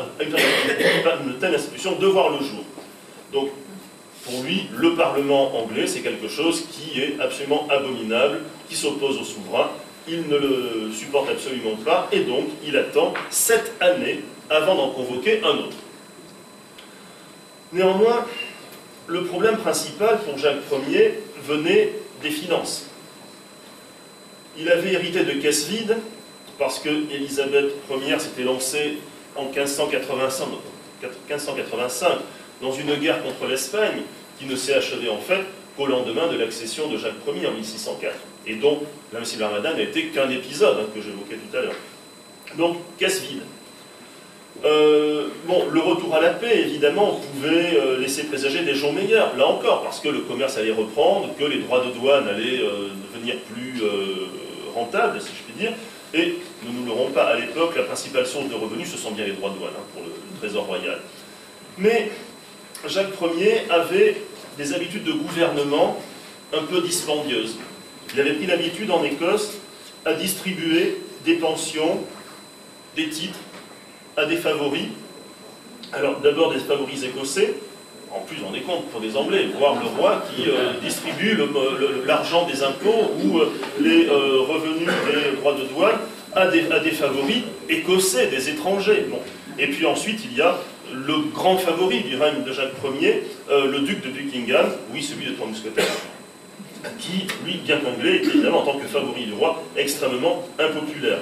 le jour. Donc, pour lui, le Parlement anglais, c'est quelque chose qui est absolument abominable, qui s'oppose au souverain. Il ne le supporte absolument pas, et donc il attend 7 années avant d'en convoquer un autre. Néanmoins, le problème principal pour Jacques Ier venait des finances. Il avait hérité de caisses vides, parce que Élisabeth Ier s'était lancée en 1585 dans une guerre contre l'Espagne, qui ne s'est achevée en fait qu'au lendemain de l'accession de Jacques Ier en 1604, et dont la Messie de l'Armada n'a été qu'un épisode que j'évoquais tout à l'heure. Donc, caisse vide. Le retour à la paix, évidemment, pouvait laisser présager des jours meilleurs, là encore, parce que le commerce allait reprendre, que les droits de douane allaient devenir plus rentables, si je puis dire, et nous ne l'aurons pas, à l'époque, la principale source de revenus, ce sont bien les droits de douane pour le trésor royal. Mais Jacques Ier avait des habitudes de gouvernement un peu dispendieuses. Il avait pris l'habitude en Écosse à distribuer des pensions, des titres, à des favoris. Alors d'abord des favoris écossais, en plus on est compte pour des Anglais, voir le roi qui distribue l'argent des impôts ou les revenus des droits de douane à des favoris écossais, des étrangers. Bon. Et puis ensuite, il y a le grand favori du règne de Jacques Ier, le duc de Buckingham, oui, celui des Trois Mousquetaires, qui, lui, bien qu'anglais, était évidemment en tant que favori du roi, extrêmement impopulaire.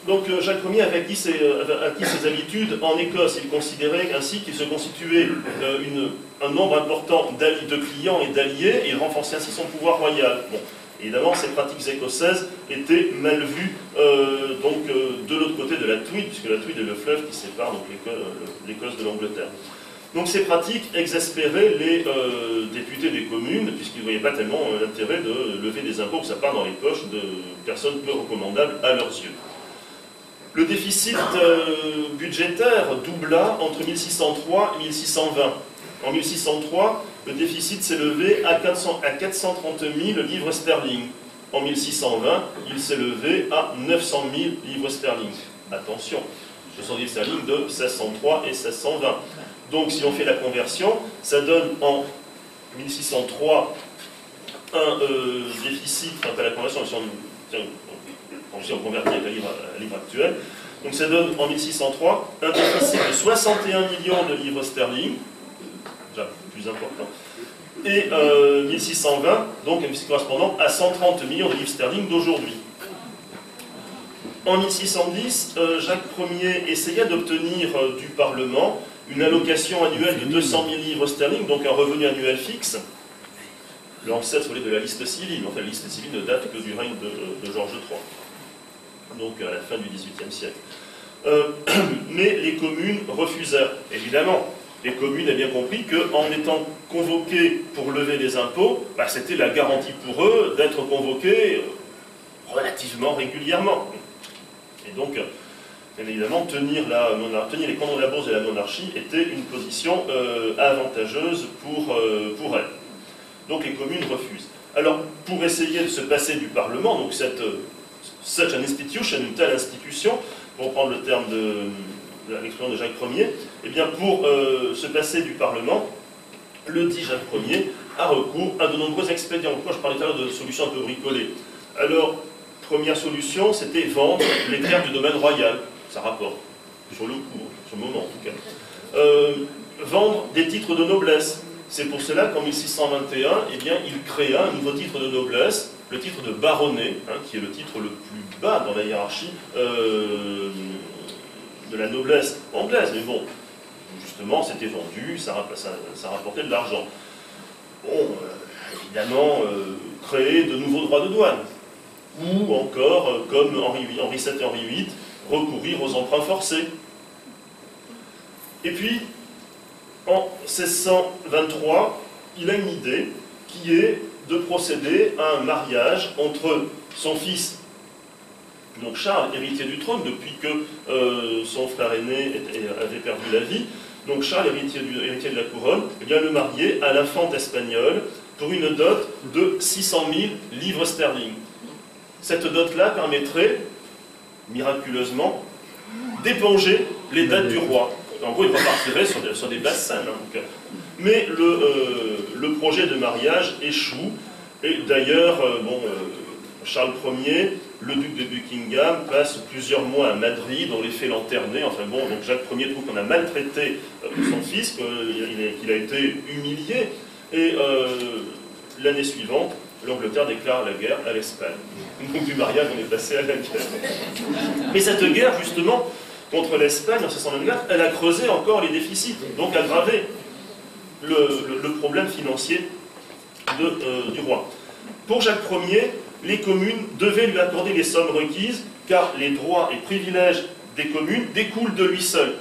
Donc Jacques Ier avait acquis ses habitudes en Écosse. Il considérait ainsi qu'il se constituait un nombre important de clients et d'alliés, et il renforçait ainsi son pouvoir royal. Bon. Évidemment, ces pratiques écossaises étaient mal vues de l'autre côté de la Tweed, puisque la Tweed est le fleuve qui sépare l'Écosse de l'Angleterre. Donc ces pratiques exaspéraient les députés des communes, puisqu'ils ne voyaient pas tellement l'intérêt de lever des impôts que ça part dans les poches de personnes peu recommandables à leurs yeux. Le déficit budgétaire doubla entre 1603 et 1620. En 1603, le déficit s'est levé à 430 000 livres sterling. En 1620, il s'est levé à 900 000 livres sterling. Attention, 200 livres sterling de 1603 et 1620. Donc si on fait la conversion, ça donne en 1603 un déficit, enfin pas la conversion, si on convertit avec la livre actuelle, donc ça donne en 1603 un déficit de 61 millions de livres sterling, déjà plus important, et 1620, donc un déficit correspondant à 130 millions de livres sterling d'aujourd'hui. En 1610, Jacques Ier essaya d'obtenir du Parlement une allocation annuelle de 200 000 livres sterling, donc un revenu annuel fixe, l'ancêtre de la liste civile. Enfin, la liste civile ne date que du règne de Georges III, donc à la fin du XVIIIe siècle. Mais les communes refusèrent, évidemment. Les communes avaient bien compris qu'en étant convoquées pour lever des impôts, bah, c'était la garantie pour eux d'être convoqués relativement régulièrement. Et donc, bien évidemment, tenir les cordons de la bourse de la monarchie était une position avantageuse pour elles. Donc les communes refusent. Alors, pour essayer de se passer du Parlement, donc such an institution, une telle institution, pour prendre le terme de l'expression de Jacques Ier, eh bien pour se passer du Parlement, le dit Jacques Ier a recours à de nombreux expédients. Pourquoi je parlais tout à l'heure de solutions un peu bricolées? Alors, première solution, c'était vendre les terres du domaine royal. Ça rapporte, sur le coup, sur le moment en tout cas. Vendre des titres de noblesse. C'est pour cela qu'en 1621, eh bien, il créa un nouveau titre de noblesse, le titre de baronnet, qui est le titre le plus bas dans la hiérarchie de la noblesse anglaise. Mais bon, justement, c'était vendu, ça rapportait de l'argent. Bon, évidemment, créer de nouveaux droits de douane. Ou encore, comme Henri VII et Henri VIII, recourir aux emprunts forcés. Et puis, en 1623, il a une idée qui est de procéder à un mariage entre son fils, donc Charles, héritier du trône, depuis que son frère aîné avait perdu la vie, donc Charles, héritier de la couronne, eh bien, le marier à l'infante espagnole pour une dot de 600 000 livres sterling. Cette dot-là permettrait, miraculeusement, d'éponger les dettes du roi. En gros, il repartirait sur des basses scènes. Mais le projet de mariage échoue. Et d'ailleurs, Charles Ier, le duc de Buckingham, passe plusieurs mois à Madrid, on les fait lanterner. Enfin bon, donc Jacques Ier trouve qu'on a maltraité son fils, qu'il a été humilié. Et l'année suivante, l'Angleterre déclare la guerre à l'Espagne. Donc du mariage, on est passé à la guerre. Mais cette guerre, justement, contre l'Espagne en 1624, elle a creusé encore les déficits, donc aggravé le problème financier du roi. Pour Jacques Ier, les communes devaient lui accorder les sommes requises, car les droits et privilèges des communes découlent de lui seul.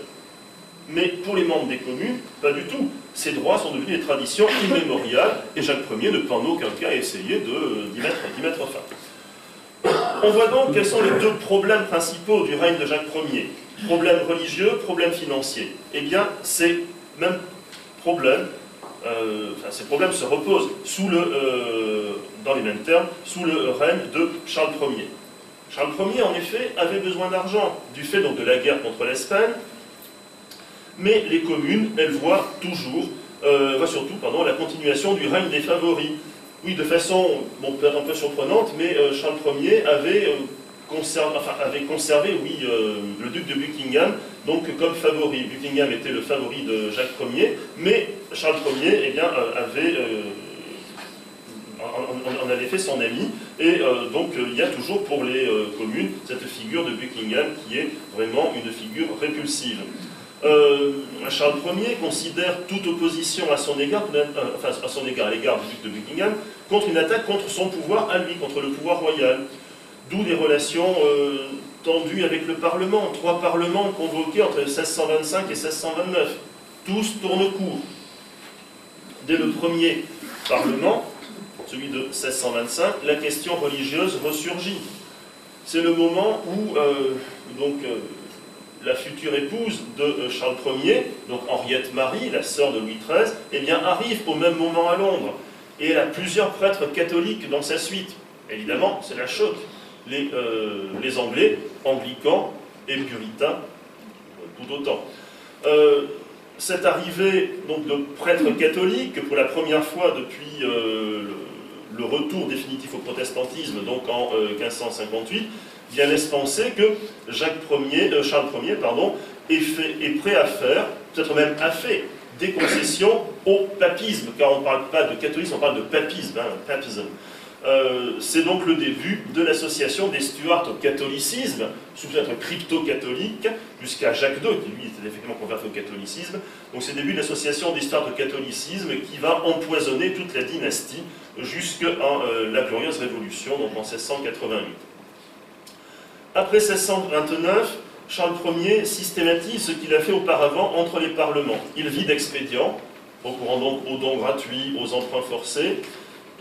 Mais pour les membres des communes, pas du tout. Ces droits sont devenus des traditions immémoriales, et Jacques Ier ne peut en aucun cas essayer d'y mettre fin. On voit donc quels sont les deux problèmes principaux du règne de Jacques Ier. Problème religieux, problème financier. Eh bien, ces mêmes problèmes, ces problèmes se reposent dans les mêmes termes, sous le règne de Charles Ier. Charles Ier, en effet, avait besoin d'argent, du fait donc de la guerre contre l'Espagne, mais les communes, elles voient surtout la continuation du règne des favoris. Oui, de façon peut-être un peu surprenante, mais Charles Ier avait avait conservé, oui, le duc de Buckingham, donc comme favori. Buckingham était le favori de Jacques Ier, mais Charles Ier, eh bien, en avait fait son ami, et donc il y a toujours pour les communes cette figure de Buckingham qui est vraiment une figure répulsive. Charles Ier considère toute opposition à son égard, à l'égard du duc de Buckingham, contre une attaque contre son pouvoir à lui, contre le pouvoir royal. D'où les relations tendues avec le Parlement. 3 parlements convoqués entre 1625 et 1629. Tous tournent court. Dès le premier Parlement, celui de 1625, la question religieuse ressurgit. C'est le moment où la future épouse de Charles Ier, donc Henriette Marie, la sœur de Louis XIII, eh bien, arrive au même moment à Londres. Et elle a plusieurs prêtres catholiques dans sa suite. Évidemment, c'est la choc. Les Anglais, anglicans et puritains, tout autant. Cette arrivée donc, de prêtres catholiques, pour la première fois depuis le retour définitif au protestantisme, donc en 1558, vient laisser penser que Charles Ier est prêt à faire, peut-être même a fait, des concessions au papisme, car on ne parle pas de catholisme, on parle de papisme, papisme. C'est donc le début de l'association des Stuarts au catholicisme, sous peut-être crypto-catholique, jusqu'à Jacques II, qui lui était effectivement converti au catholicisme. Donc c'est le début de l'association des Stuarts au catholicisme qui va empoisonner toute la dynastie jusqu'à la glorieuse Révolution, donc en 1688. Après 1629, Charles Ier systématise ce qu'il a fait auparavant entre les parlements. Il vit d'expédients, recourant donc aux dons gratuits, aux emprunts forcés,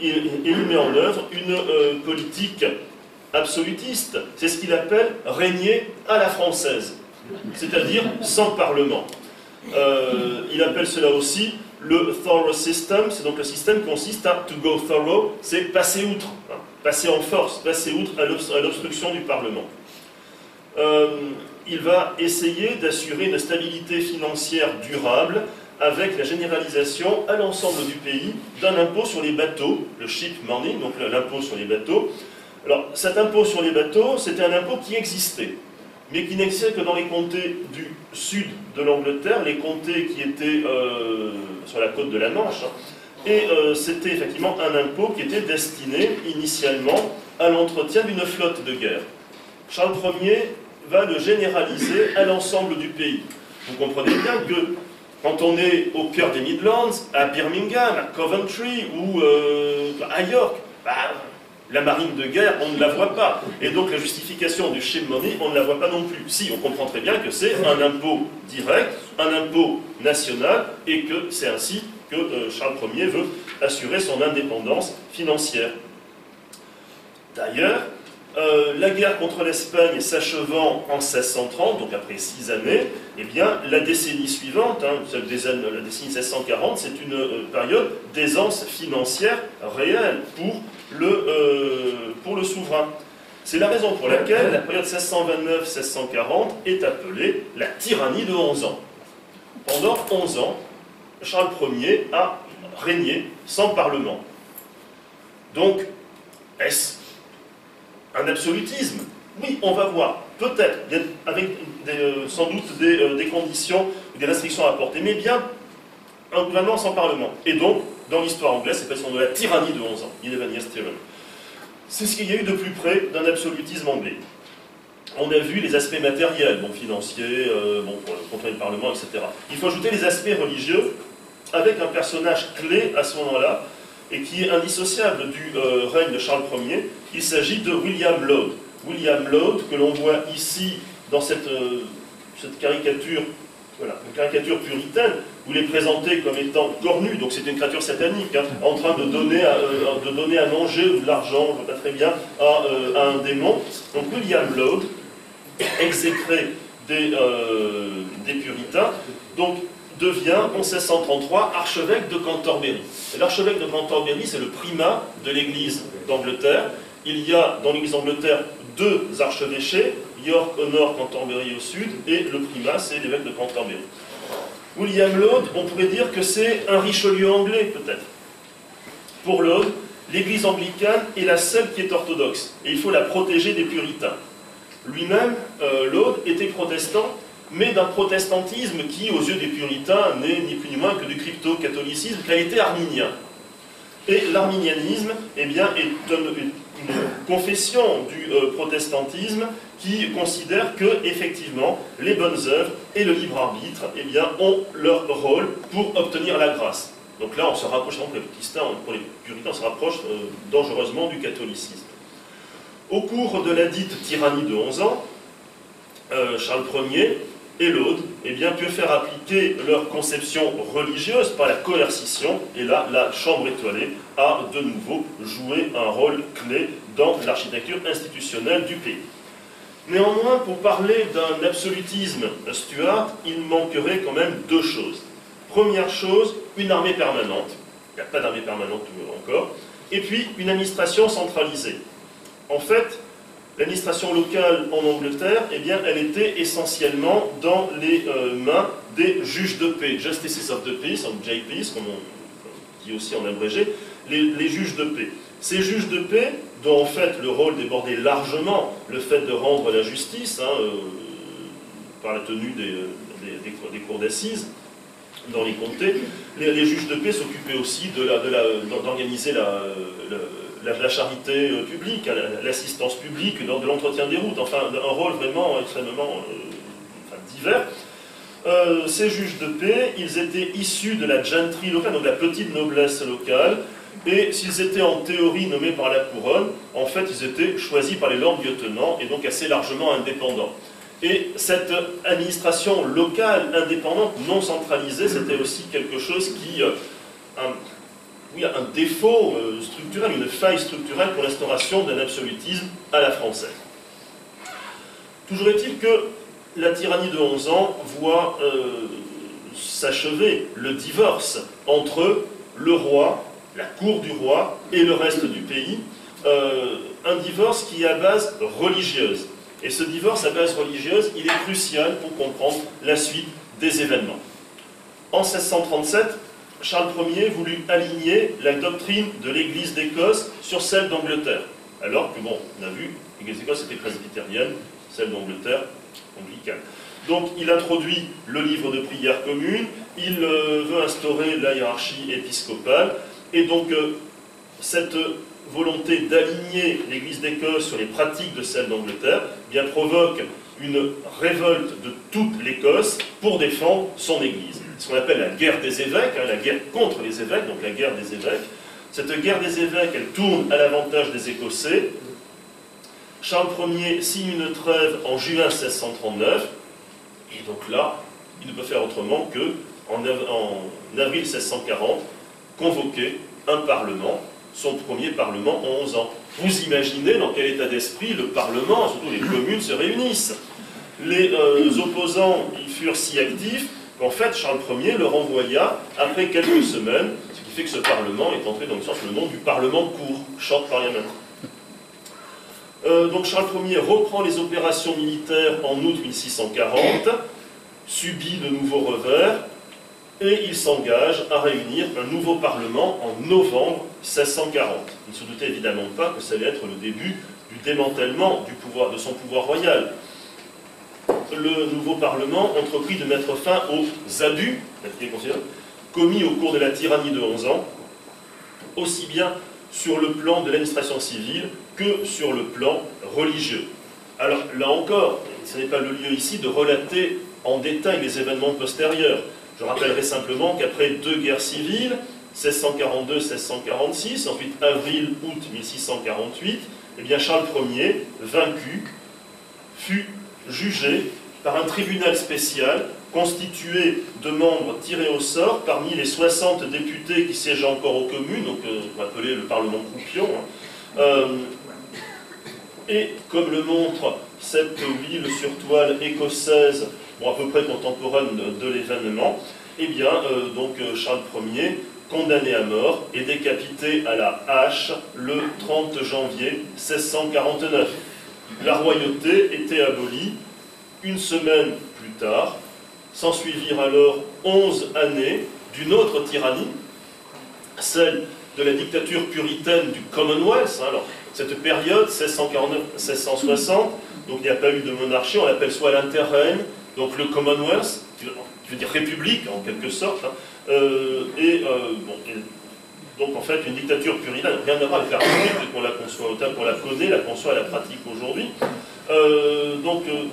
et il met en œuvre une politique absolutiste. C'est ce qu'il appelle régner à la française, c'est-à-dire sans parlement. Il appelle cela aussi le thorough system. C'est donc le système qui consiste à to go thorough, c'est passer outre, passer en force, passer outre à l'obstruction du parlement. Il va essayer d'assurer une stabilité financière durable avec la généralisation à l'ensemble du pays d'un impôt sur les bateaux, le ship money, donc l'impôt sur les bateaux. Alors cet impôt sur les bateaux, c'était un impôt qui existait, mais qui n'existait que dans les comtés du sud de l'Angleterre, les comtés qui étaient sur la côte de la Manche, et c'était effectivement un impôt qui était destiné initialement à l'entretien d'une flotte de guerre. Charles Ier va le généraliser à l'ensemble du pays. Vous comprenez bien que quand on est au cœur des Midlands, à Birmingham, à Coventry ou à York, la marine de guerre, on ne la voit pas. Et donc la justification du ship money, on ne la voit pas non plus. Si, on comprend très bien que c'est un impôt direct, un impôt national, et que c'est ainsi que Charles Ier veut assurer son indépendance financière. D'ailleurs, la guerre contre l'Espagne s'achevant en 1630, donc après 6 années, eh bien, la décennie suivante, la décennie 1640, c'est une période d'aisance financière réelle pour le souverain. C'est la raison pour laquelle la période 1629-1640 est appelée la tyrannie de 11 ans. Pendant 11 ans, Charles Ier a régné sans parlement. Donc, est-ce un absolutisme? Oui, on va voir. Peut-être, avec sans doute des conditions, des restrictions à apporter, mais bien un gouvernement sans parlement. Et donc, dans l'histoire anglaise, c'est parce qu'on a la tyrannie de 11 ans, 11 years tyranny. C'est ce qu'il y a eu de plus près d'un absolutisme anglais. On a vu les aspects matériels, financiers, pour contrôler le Parlement, etc. Il faut ajouter les aspects religieux, avec un personnage clé à ce moment-là, et qui est indissociable du règne de Charles Ier. Il s'agit de William Laud. William Laud, que l'on voit ici dans cette caricature, voilà, une caricature puritaine, où il est présenté comme étant cornu, donc c'est une créature satanique, en train de donner à manger ou de l'argent, je ne vois pas très bien, à un démon. Donc William Laud, exécré des puritains, donc devient en 1633 archevêque de Cantorbéry. L'archevêque de Cantorbéry, c'est le primat de l'Église d'Angleterre. Il y a dans l'Église d'Angleterre 2 archevêchés, York au nord, Cantorbéry au sud, et le primat, c'est l'évêque de Cantorbéry. William Laud, on pourrait dire que c'est un Richelieu anglais, peut-être. Pour Laud, l'Église anglicane est la seule qui est orthodoxe, et il faut la protéger des puritains. lui-même, Laud, était protestant, mais d'un protestantisme qui, aux yeux des puritains, n'est ni plus ni moins que du crypto-catholicisme, car il était arminien. Et l'arminianisme, eh bien, est une confession du protestantisme qui considère que, effectivement, les bonnes œuvres et le libre arbitre, eh bien, ont leur rôle pour obtenir la grâce. Donc là, on se rapproche, pour les puritains, on se rapproche dangereusement du catholicisme. Au cours de la dite tyrannie de 11 ans, Charles Ier et Laud, eh bien, purent faire appliquer leur conception religieuse par la coercition, et là, la chambre étoilée a de nouveau joué un rôle clé dans l'architecture institutionnelle du pays. Néanmoins, pour parler d'un absolutisme stuart, il manquerait quand même deux choses. Première chose, une armée permanente. Il n'y a pas d'armée permanente encore. Et puis, une administration centralisée. En fait, l'administration locale en Angleterre, eh bien, elle était essentiellement dans les mains des juges de paix, Justices of the Peace, en JPs, comme on dit aussi en abrégé, les juges de paix. Ces juges de paix, dont en fait le rôle débordait largement le fait de rendre la justice, par la tenue des cours d'assises, dans les comtés, les juges de paix s'occupaient aussi d'organiser la charité publique, l'assistance publique, de l'entretien des routes, enfin un rôle vraiment extrêmement divers. Ces juges de paix, ils étaient issus de la gentry locale, donc de la petite noblesse locale, et s'ils étaient en théorie nommés par la couronne, en fait ils étaient choisis par les lords-lieutenants et donc assez largement indépendants. Et cette administration locale, indépendante, non centralisée, c'était aussi quelque chose qui... un défaut structurel, une faille structurelle pour l'instauration d'un absolutisme à la française. Toujours est-il que la tyrannie de 11 ans voit s'achever le divorce entre le roi, la cour du roi et le reste du pays, un divorce qui est à base religieuse. Et ce divorce à base religieuse, il est crucial pour comprendre la suite des événements. En 1637, Charles Ier voulut aligner la doctrine de l'Église d'Écosse sur celle d'Angleterre. Alors que, bon, on a vu, l'Église d'Écosse était presbytérienne, celle d'Angleterre, anglicane. Donc, il introduit le livre de prière commune, il veut instaurer la hiérarchie épiscopale, et donc, cette volonté d'aligner l'Église d'Écosse sur les pratiques de celle d'Angleterre, bien provoque une révolte de toute l'Écosse pour défendre son Église. Ce qu'on appelle la guerre des évêques, la guerre contre les évêques, donc la guerre des évêques. Cette guerre des évêques, elle tourne à l'avantage des Écossais. Charles Ier signe une trêve en juin 1639, et donc là, il ne peut faire autrement que, en avril 1640, convoquer un parlement, son premier parlement en 11 ans. Vous imaginez dans quel état d'esprit le parlement, surtout les communes, se réunissent. Les opposants y furent si actifs qu'en fait Charles Ier le renvoya après quelques semaines, ce qui fait que ce parlement est entré dans le nom du parlement court, short parliament. Donc Charles Ier reprend les opérations militaires en août 1640, subit de nouveaux revers, et il s'engage à réunir un nouveau parlement en novembre 1640. Il ne se doutait évidemment pas que ça allait être le début du démantèlement de son pouvoir royal. Le nouveau parlement entreprit de mettre fin aux abus commis au cours de la tyrannie de 11 ans, aussi bien sur le plan de l'administration civile que sur le plan religieux. Alors là encore, ce n'est pas le lieu ici de relater en détail les événements postérieurs. Je rappellerai simplement qu'après deux guerres civiles, 1642-1646, ensuite avril-août 1648, eh bien Charles Ier, vaincu, fut jugé par un tribunal spécial constitué de membres tirés au sort parmi les 60 députés qui siègent encore aux communes, donc on va appeler le Parlement croupion. Et comme le montre cette huile sur toile écossaise, à peu près contemporaine de l'événement, eh bien, donc Charles Ier, condamné à mort et décapité à la hache le 30 janvier 1649. La royauté était abolie. Une semaine plus tard, s'ensuivirent alors 11 années d'une autre tyrannie, celle de la dictature puritaine du Commonwealth. Alors, cette période, 1649-1660, donc il n'y a pas eu de monarchie, on l'appelle soit l'interrègne, donc le Commonwealth, qui veut dire république en quelque sorte, hein, donc en fait une dictature puritane, rien à voir avec la république qu'on la conçoit, autant qu'on la connaît, la conçoit à la pratique aujourd'hui.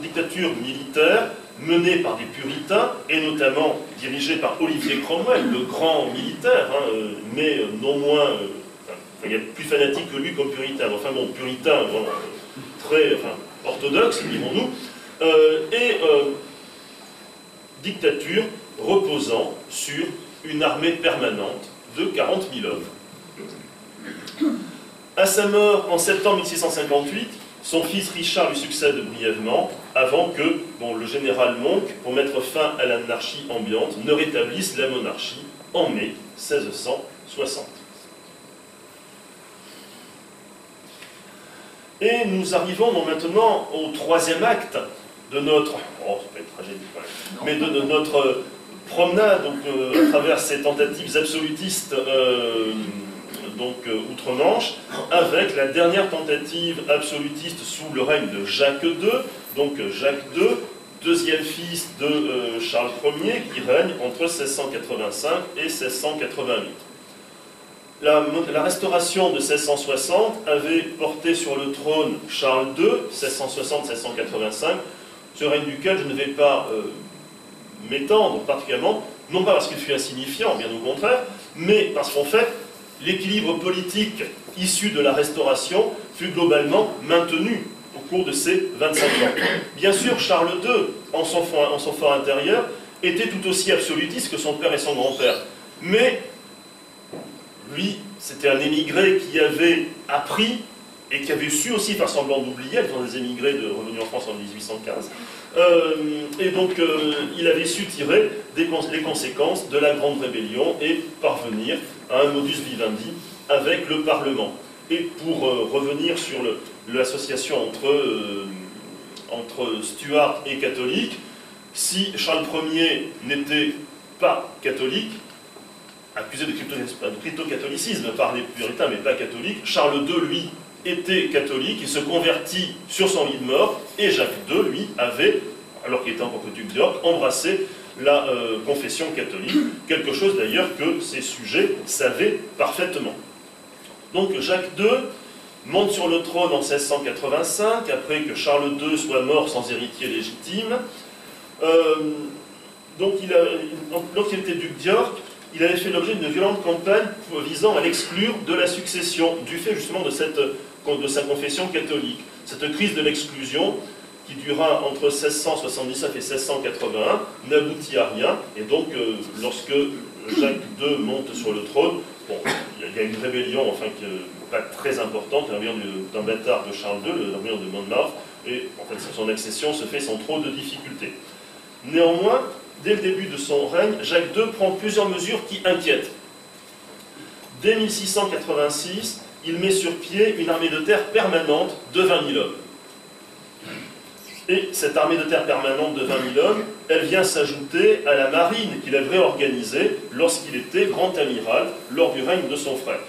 Dictature militaire menée par des puritains et notamment dirigée par Olivier Cromwell, le grand militaire, hein, mais non moins, il y a plus fanatique que lui comme puritain, enfin bon, puritain, bon, très orthodoxe, dirons-nous, dictature reposant sur une armée permanente de 40 000 hommes. À sa mort en septembre 1658, son fils Richard lui succède brièvement, avant que le général Monk, pour mettre fin à l'anarchie ambiante, ne rétablisse la monarchie en mai 1660. Et nous arrivons donc maintenant au troisième acte de notre, c'est pas une tragédie quand même, mais de notre promenade à travers ces tentatives absolutistes outre-Manche, avec la dernière tentative absolutiste sous le règne de Jacques II, donc Jacques II, deuxième fils de Charles Ier, qui règne entre 1685 et 1688. La restauration de 1660 avait porté sur le trône Charles II, 1660-1685, ce règne duquel je ne vais pas m'étendre particulièrement, non pas parce qu'il fut insignifiant, bien au contraire, mais parce qu'en fait, l'équilibre politique issu de la Restauration fut globalement maintenu au cours de ces 25 ans. Bien sûr, Charles II, en son fort intérieur, était tout aussi absolutiste que son père et son grand-père. Mais, lui, c'était un émigré qui avait appris et qui avait su aussi faire semblant d'oublier, étant des émigrés revenus en France en 1815. Il avait su tirer les conséquences de la Grande Rébellion et parvenir à un modus vivendi avec le Parlement. Et pour revenir sur l'association entre Stuart et catholique, si Charles Ier n'était pas catholique, accusé de crypto-catholicisme par les puritains mais pas catholique, Charles II, lui, était catholique, il se convertit sur son lit de mort, et Jacques II, lui, avait, alors qu'il était encore que duc d'York, embrassé la confession catholique, quelque chose d'ailleurs que ses sujets savaient parfaitement. Donc Jacques II monte sur le trône en 1685, après que Charles II soit mort sans héritier légitime. Lorsqu'il était duc d'York, il avait fait l'objet d'une violente campagne visant à l'exclure de la succession, du fait justement de sa confession catholique. Cette crise de l'exclusion, qui dura entre 1679 et 1681, n'aboutit à rien, et donc lorsque Jacques II monte sur le trône, il y a une rébellion, qui n'est pas très importante, la rébellion d'un bâtard de Charles II, la rébellion de Monmouth, et en fait son accession se fait sans trop de difficultés. Néanmoins, dès le début de son règne, Jacques II prend plusieurs mesures qui inquiètent. Dès 1686, il met sur pied une armée de terre permanente de 20 000 hommes. Et cette armée de terre permanente de 20 000 hommes, elle vient s'ajouter à la marine qu'il avait réorganisée lorsqu'il était grand amiral lors du règne de son frère.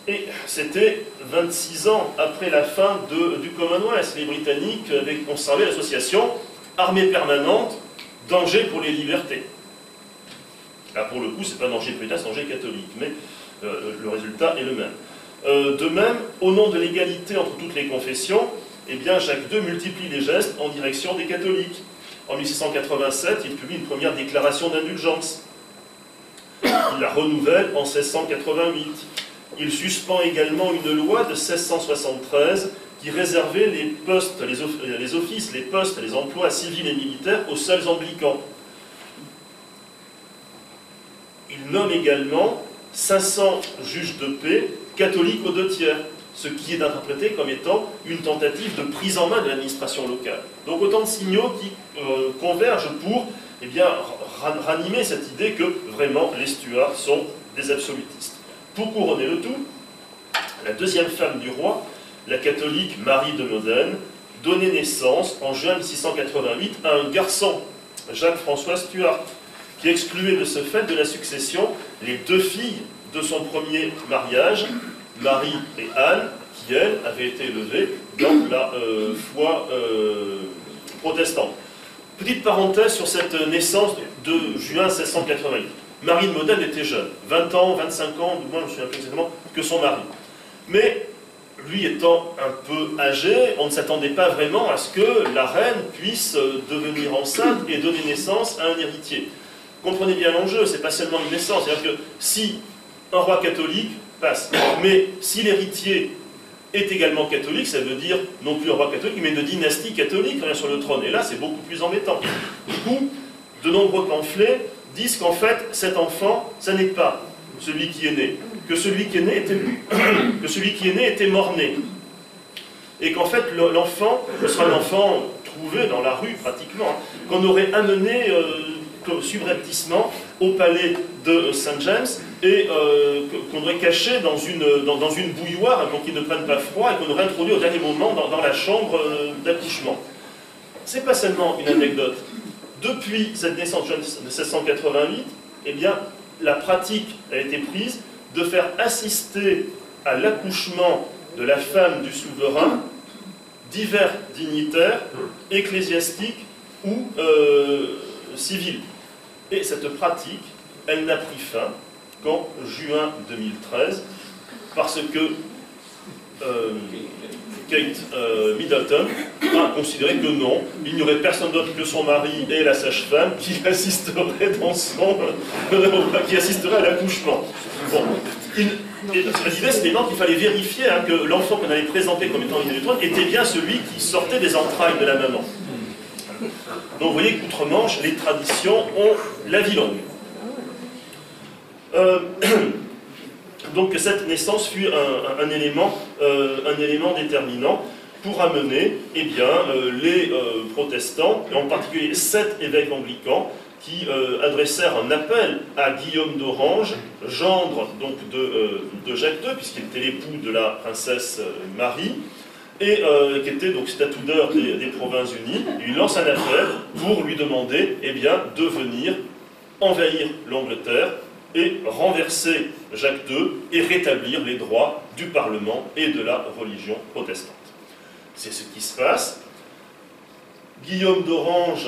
Et c'était 26 ans après la fin du Commonwealth. Les Britanniques avaient conservé l'association armée permanente, danger pour les libertés. Là, pour le coup, c'est pas danger puritain, c'est danger catholique, mais le résultat est le même. De même, au nom de l'égalité entre toutes les confessions, eh bien, Jacques II multiplie les gestes en direction des catholiques. En 1687, il publie une première déclaration d'indulgence. Il la renouvelle en 1688. Il suspend également une loi de 1673 qui réservait les postes, les offices, les postes, les emplois civils et militaires aux seuls anglicans. Il nomme également 500 juges de paix catholiques aux 2/3, ce qui est interprété comme étant une tentative de prise en main de l'administration locale. Donc autant de signaux qui convergent pour ranimer cette idée que vraiment les Stuarts sont des absolutistes. Pour couronner le tout, la deuxième femme du roi, la catholique Marie de Modène, donnait naissance en juin 1688 à un garçon, Jacques-François Stuart, qui excluait de ce fait de la succession les deux filles de son premier mariage, Marie et Anne, qui, elles, avaient été élevées dans la foi protestante. Petite parenthèse sur cette naissance de juin 1688. Marie de Modène était jeune, 20 ans, 25 ans, du moins je me souviens plus exactement, que son mari. Mais lui étant un peu âgé, on ne s'attendait pas vraiment à ce que la reine puisse devenir enceinte et donner naissance à un héritier. Comprenez bien l'enjeu, c'est pas seulement une naissance, c'est-à-dire que si un roi catholique passe, mais si l'héritier est également catholique, ça veut dire non plus un roi catholique, mais une dynastie catholique sur le trône. Et là, c'est beaucoup plus embêtant. Du coup, de nombreux pamphlets disent qu'en fait, cet enfant, ça n'est pas celui qui est né, que celui qui est né était, que celui qui est né était mort-né. Et qu'en fait, l'enfant, ce sera un enfant trouvé dans la rue, pratiquement, hein, qu'on aurait amené subrepticement au palais de Saint James et qu'on aurait caché dans une bouilloire pour qu'il ne prenne pas froid et qu'on aurait introduit au dernier moment dans la chambre d'accouchement. C'est pas seulement une anecdote. Depuis cette naissance de 1788, eh bien, la pratique a été prise de faire assister à l'accouchement de la femme du souverain divers dignitaires, ecclésiastiques ou civils. Et cette pratique, elle n'a pris fin qu'en juin 2013, parce que Kate Middleton a considéré que non, il n'y aurait personne d'autre que son mari et la sage-femme qui assisterait qui assisterait à l'accouchement. Bon. L'idée, c'était qu'il fallait vérifier hein, que l'enfant qu'on allait présenter comme étant né du trône était bien celui qui sortait des entrailles de la maman. Donc vous voyez qu'outre-Manche, les traditions ont la vie longue. Donc cette naissance fut un élément déterminant pour amener eh bien, les protestants, et en particulier 7 évêques anglicans, qui adressèrent un appel à Guillaume d'Orange, gendre donc, de Jacques II, puisqu'il était l'époux de la princesse Marie, et qui était donc statuaire des Provinces-Unies. Il lance un appel pour lui demander eh bien, de venir envahir l'Angleterre et renverser Jacques II et rétablir les droits du Parlement et de la religion protestante. C'est ce qui se passe. Guillaume d'Orange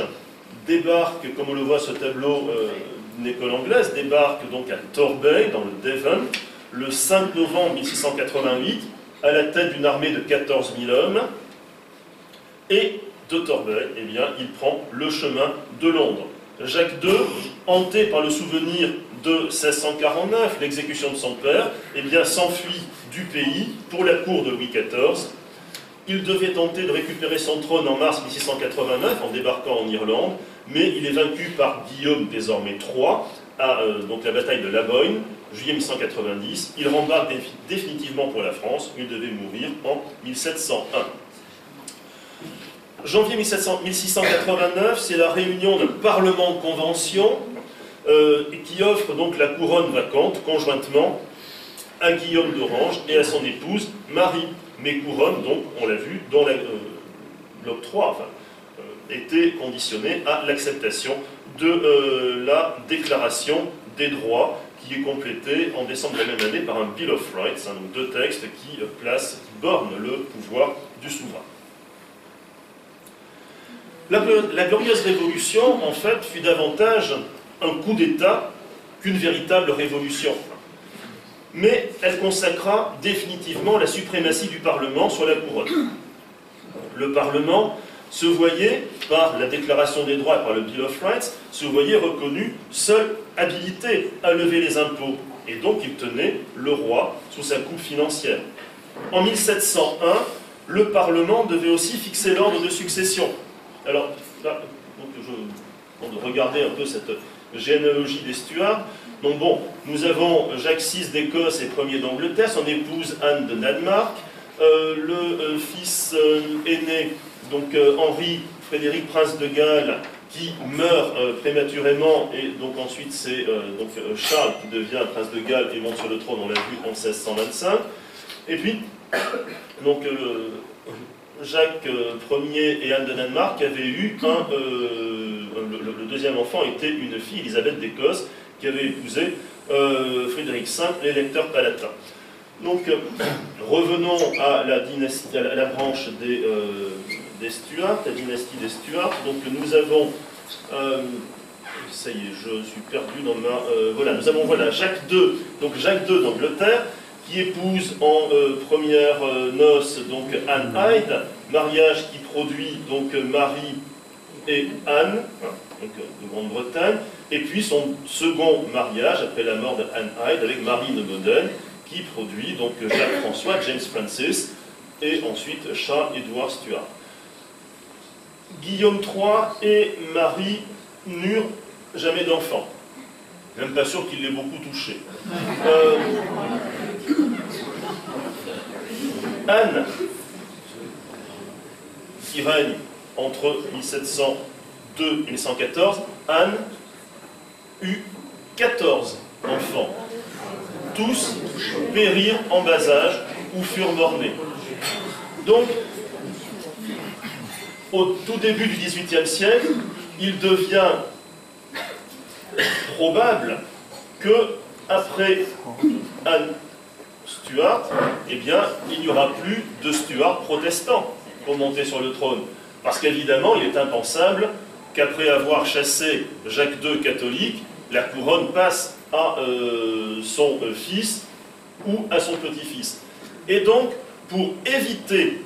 débarque, comme on le voit sur ce tableau d'une école anglaise, débarque donc à Torbay, dans le Devon, le 5 novembre 1688, à la tête d'une armée de 14 000 hommes, et de Torbay, eh bien, il prend le chemin de Londres. Jacques II, hanté par le souvenir de 1649, l'exécution de son père, eh bien, s'enfuit du pays pour la cour de Louis XIV. Il devait tenter de récupérer son trône en mars 1689 en débarquant en Irlande, mais il est vaincu par Guillaume, désormais III, à donc la bataille de Laboyne, juillet 1690. Il rembarque définitivement pour la France, où il devait mourir en 1701. Janvier 1689, c'est la réunion d'un parlement de convention qui offre donc la couronne vacante conjointement à Guillaume d'Orange et à son épouse Marie. Mais couronne, donc, on l'a vu, dont l'octroi était conditionné à l'acceptation de la déclaration des droits qui est complétée en décembre de la même année par un Bill of Rights, hein, donc 2 textes qui bornent le pouvoir du souverain. La Glorieuse Révolution, en fait, fut davantage un coup d'État qu'une véritable révolution. Mais elle consacra définitivement la suprématie du Parlement sur la couronne. Le Parlement se voyait, par la Déclaration des droits et par le Bill of Rights, se voyait reconnu seul habilité à lever les impôts. Et donc il tenait le roi sous sa coupe financière. En 1701, le Parlement devait aussi fixer l'ordre de succession. Alors, là, donc de regarder un peu cette généalogie des Stuarts. Donc bon, nous avons Jacques VI d'Écosse et Ier d'Angleterre, son épouse Anne de Danemark, le fils aîné, donc Henri Frédéric, prince de Galles, qui meurt prématurément, et donc ensuite c'est Charles qui devient prince de Galles et monte sur le trône, on l'a vu, en 1625. Et puis, donc Jacques Ier et Anne de Danemark avaient eu le deuxième enfant était une fille, Élisabeth d'Écosse, qui avait épousé Frédéric V, l'électeur palatin. Donc, revenons à la dynastie, à la branche des Stuarts, la dynastie des Stuarts. Donc, nous avons, ça y est, je suis perdu dans ma, voilà, nous avons Jacques II, donc Jacques II d'Angleterre, qui épouse en première noces donc Anne Hyde, mariage qui produit donc Marie et Anne, donc de Grande-Bretagne, et puis son second mariage après la mort d'Anne Hyde avec Marie de Modène, qui produit donc Jacques-François, James Francis, et ensuite Charles-Édouard Stuart. Guillaume III et Marie n'eurent jamais d'enfants. Même pas sûr qu'il l'ait beaucoup touché. Anne, qui règne entre 1702 et 1714, Anne eut 14 enfants. Tous périrent en bas âge ou furent morts-nés. Donc, au tout début du XVIIIe siècle, il devient probable que, après Anne Stuart, eh bien, il n'y aura plus de Stuart protestants pour monter sur le trône. Parce qu'évidemment, il est impensable qu'après avoir chassé Jacques II catholique, la couronne passe à son fils ou à son petit-fils. Et donc, pour éviter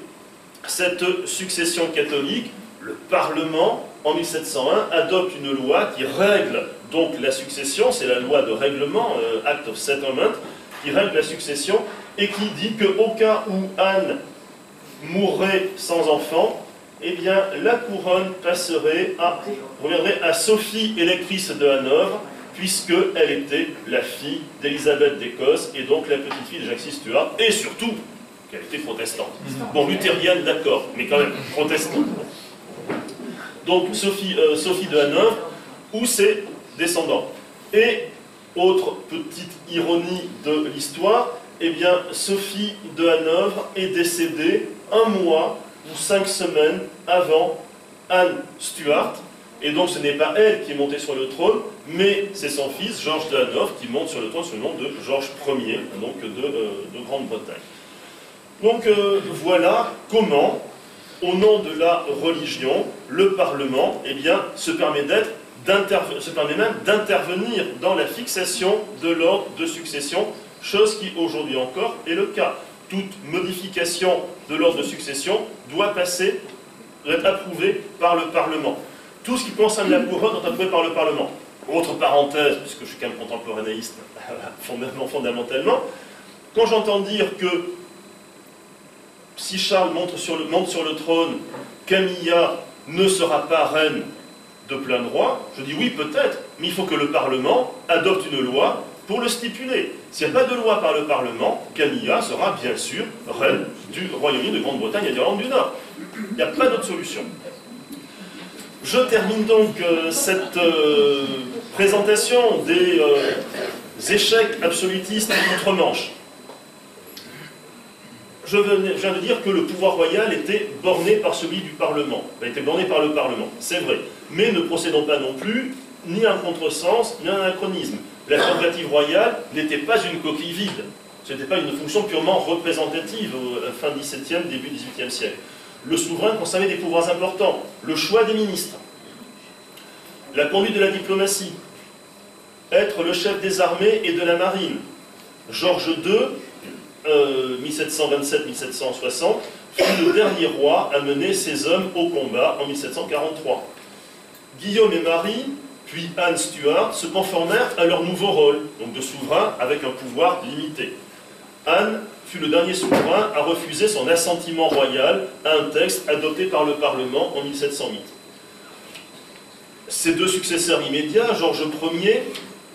cette succession catholique, le Parlement, en 1701, adopte une loi qui règle donc la succession, c'est la loi de règlement, Act of Settlement, qui règle la succession et qui dit qu'au cas où Anne mourrait sans enfant, eh bien, la couronne reviendrait à Sophie, électrice de Hanovre, puisqu'elle était la fille d'Élisabeth d'Écosse, et donc la petite-fille de Jacques VI Stuart, et surtout, qu'elle était protestante. Bon, luthérienne, d'accord, mais quand même, protestante. Donc, Sophie de Hanovre, ou ses descendants. Et, autre petite ironie de l'histoire, eh bien, Sophie de Hanovre est décédée 1 mois ou 5 semaines avant Anne Stuart, et donc ce n'est pas elle qui est montée sur le trône, mais c'est son fils, Georges de Hanovre, qui monte sur le trône sous le nom de Georges Ier, donc de Grande-Bretagne. Donc voilà comment, au nom de la religion, le Parlement eh bien, se permet même d'intervenir dans la fixation de l'ordre de succession, chose qui aujourd'hui encore est le cas. Toute modification de l'ordre de succession doit être approuvée par le Parlement. Tout ce qui concerne la couronne doit être approuvé par le Parlement. Autre parenthèse, puisque je suis quand même contemporanéiste fondamentalement, quand j'entends dire que si Charles monte sur le trône, Camilla ne sera pas reine de plein droit, je dis oui peut-être, mais il faut que le Parlement adopte une loi pour le stipuler. S'il n'y a pas de loi par le Parlement, Camilla sera bien sûr reine du Royaume-Uni de Grande-Bretagne et d'Irlande du Nord. Il n'y a pas d'autre solution. Je termine donc cette présentation des échecs absolutistes outre-Manche. Je viens de dire que le pouvoir royal était borné par celui du Parlement. Il était borné par le Parlement, c'est vrai. Mais ne procédons pas non plus ni à un contresens, ni à un anachronisme. La prérogative royale n'était pas une coquille vide. Ce n'était pas une fonction purement représentative à la fin 17e, début 18e siècle. Le souverain conservait des pouvoirs importants. Le choix des ministres, la conduite de la diplomatie, être le chef des armées et de la marine. Georges II, 1727-1760, fut le dernier roi à mener ses hommes au combat en 1743. Guillaume et Marie, puis Anne Stuart, se conformèrent à leur nouveau rôle, donc de souverain avec un pouvoir limité. Anne fut le dernier souverain à refuser son assentiment royal à un texte adopté par le Parlement en 1708. Ses deux successeurs immédiats, Georges Ier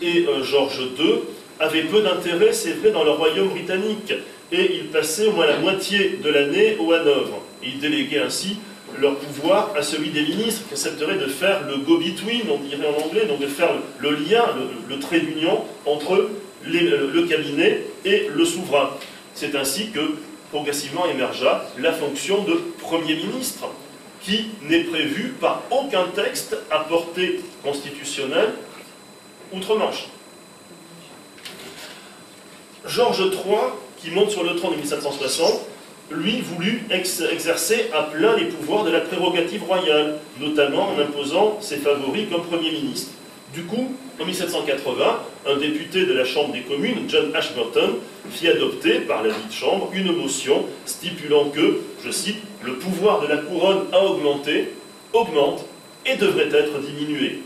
et Georges II, avaient peu d'intérêt, c'est vrai, dans le royaume britannique, et ils passaient au moins la moitié de l'année au Hanovre. Et ils déléguaient ainsi leur pouvoir à celui des ministres, qui accepteraient de faire le go-between, on dirait en anglais, donc de faire le lien, le trait d'union entre le cabinet et le souverain. C'est ainsi que progressivement émergea la fonction de Premier ministre, qui n'est prévue par aucun texte à portée constitutionnelle outre-Manche. Georges III qui monte sur le trône en 1760, lui voulut exercer à plein les pouvoirs de la prérogative royale, notamment en imposant ses favoris comme Premier ministre. Du coup, en 1780, un député de la Chambre des communes, John Ashburton, fit adopter par la dite Chambre une motion stipulant que, je cite, « le pouvoir de la couronne a augmenté, augmente et devrait être diminué ».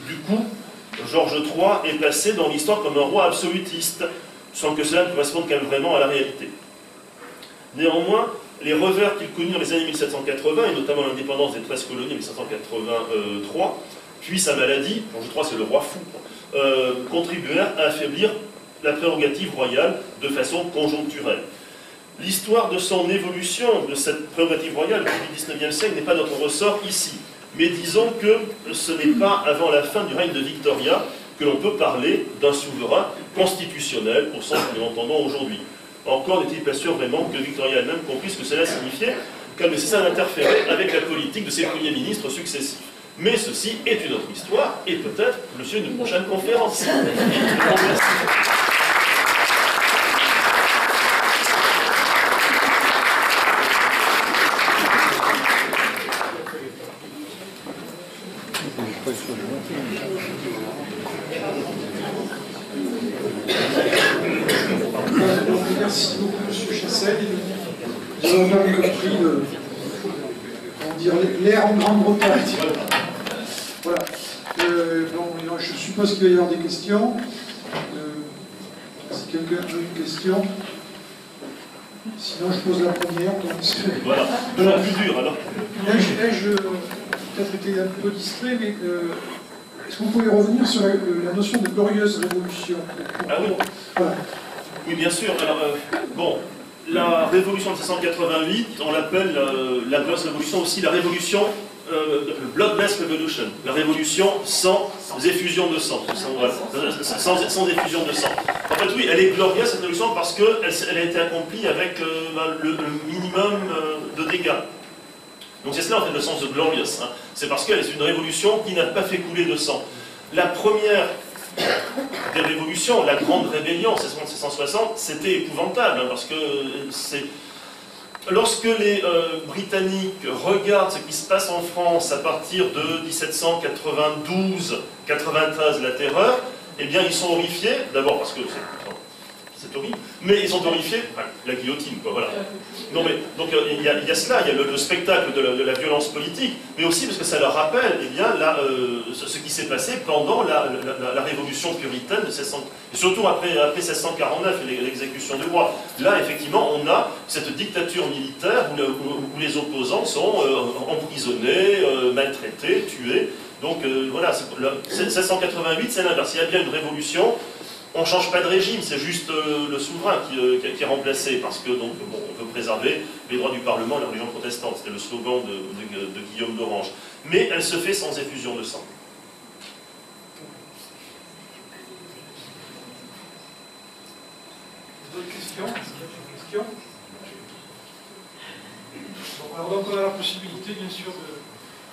Du coup, Georges III est placé dans l'histoire comme un roi absolutiste, sans que cela ne corresponde quand même vraiment à la réalité. Néanmoins, les revers qu'il connut dans les années 1780, et notamment l'indépendance des 13 colonies en 1783, puis sa maladie, je crois que c'est le roi fou, contribuèrent à affaiblir la prérogative royale de façon conjoncturelle. L'histoire de son évolution, de cette prérogative royale depuis le XIXe siècle, n'est pas notre ressort ici. Mais disons que ce n'est pas avant la fin du règne de Victoria que l'on peut parler d'un souverain constitutionnel, au sens que nous l'entendons aujourd'hui. Encore n'est-il pas sûr vraiment que Victoria elle-même comprit ce que cela signifiait, car nécessaire d'interférer avec la politique de ses premiers ministres successifs. Mais ceci est une autre histoire, et peut-être le sujet d'une prochaine conférence. Merci. Merci beaucoup, M. Chassel. Nous avons bien compris l'air en Grande-Bretagne. Voilà. Bon, je suppose qu'il va y avoir des questions. Si quelqu'un a une question. Sinon, je pose la première. Voilà. La plus dure, alors. Ai-je peut-être été un peu distrait, mais est-ce que vous pouvez revenir sur la notion de glorieuse révolution? Ah oui. Voilà. Oui, bien sûr. Alors, bon, la révolution de 1788, on l'appelle la Glorieuse Révolution, aussi la révolution, Bloodless Revolution, la révolution sans effusion de sang, sans effusion de sang. En fait, oui, elle est glorieuse, cette révolution, parce qu'elle a été accomplie avec le minimum de dégâts. Donc c'est cela, en fait, le sens de glorious. Hein. C'est parce qu'elle est une révolution qui n'a pas fait couler de sang. La première des révolutions, la Grande Rébellion, en 1760, c'était épouvantable, hein, parce que lorsque les Britanniques regardent ce qui se passe en France à partir de 1792-93, la terreur, eh bien ils sont horrifiés, d'abord parce que c'est horrible, mais ils sont horrifiés, la guillotine, quoi, voilà. Non, mais, donc il y a cela, il y a le spectacle de la violence politique, mais aussi parce que ça leur rappelle eh bien, ce qui s'est passé pendant la révolution puritaine de 1600, et surtout après 1649 et l'exécution du roi. Là, effectivement, on a cette dictature militaire où les opposants sont emprisonnés, maltraités, tués. Donc voilà, 1688, c'est l'inverse. Il y a bien une révolution. On ne change pas de régime, c'est juste le souverain qui est remplacé, parce que donc, bon, on veut préserver les droits du Parlement et la religion protestante. C'était le slogan de Guillaume d'Orange. Mais elle se fait sans effusion de sang. D'autres questions? Bon, alors donc on a la possibilité, bien sûr, de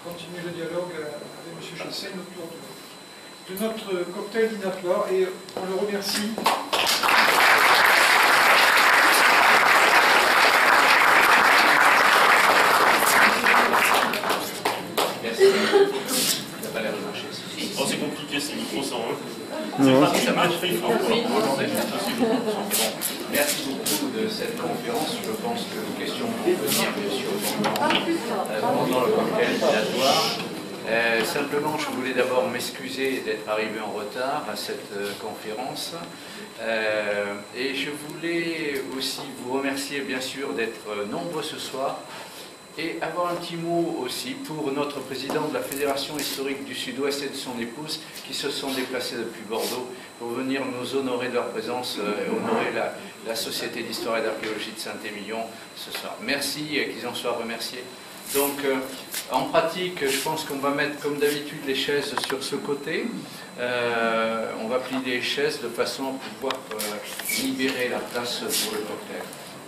continuer le dialogue avec M. Chassel autour de notre cocktail dînatoire, et on le remercie. Merci. Ça n'a pas l'air de marcher. Oh, c'est compliqué, ces micros sans. Ça marche. Merci beaucoup de cette conférence. Je pense que vos questions vont venir, bien sûr, pendant le cocktail dînatoire. Simplement, je voulais d'abord m'excuser d'être arrivé en retard à cette conférence. Et je voulais aussi vous remercier, bien sûr, d'être nombreux ce soir. Et avoir un petit mot aussi pour notre président de la Fédération historique du Sud-Ouest et de son épouse qui se sont déplacés depuis Bordeaux pour venir nous honorer de leur présence et honorer la Société d'Histoire et d'Archéologie de Saint-Émilion ce soir. Merci et qu'ils en soient remerciés. Donc, en pratique, je pense qu'on va mettre, comme d'habitude, les chaises sur ce côté. On va plier les chaises de façon à pouvoir libérer la place pour le cocktail.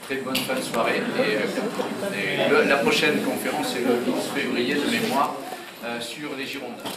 Très bonne fin de soirée. Et la prochaine conférence est le 12 février de mémoire sur les Girondins.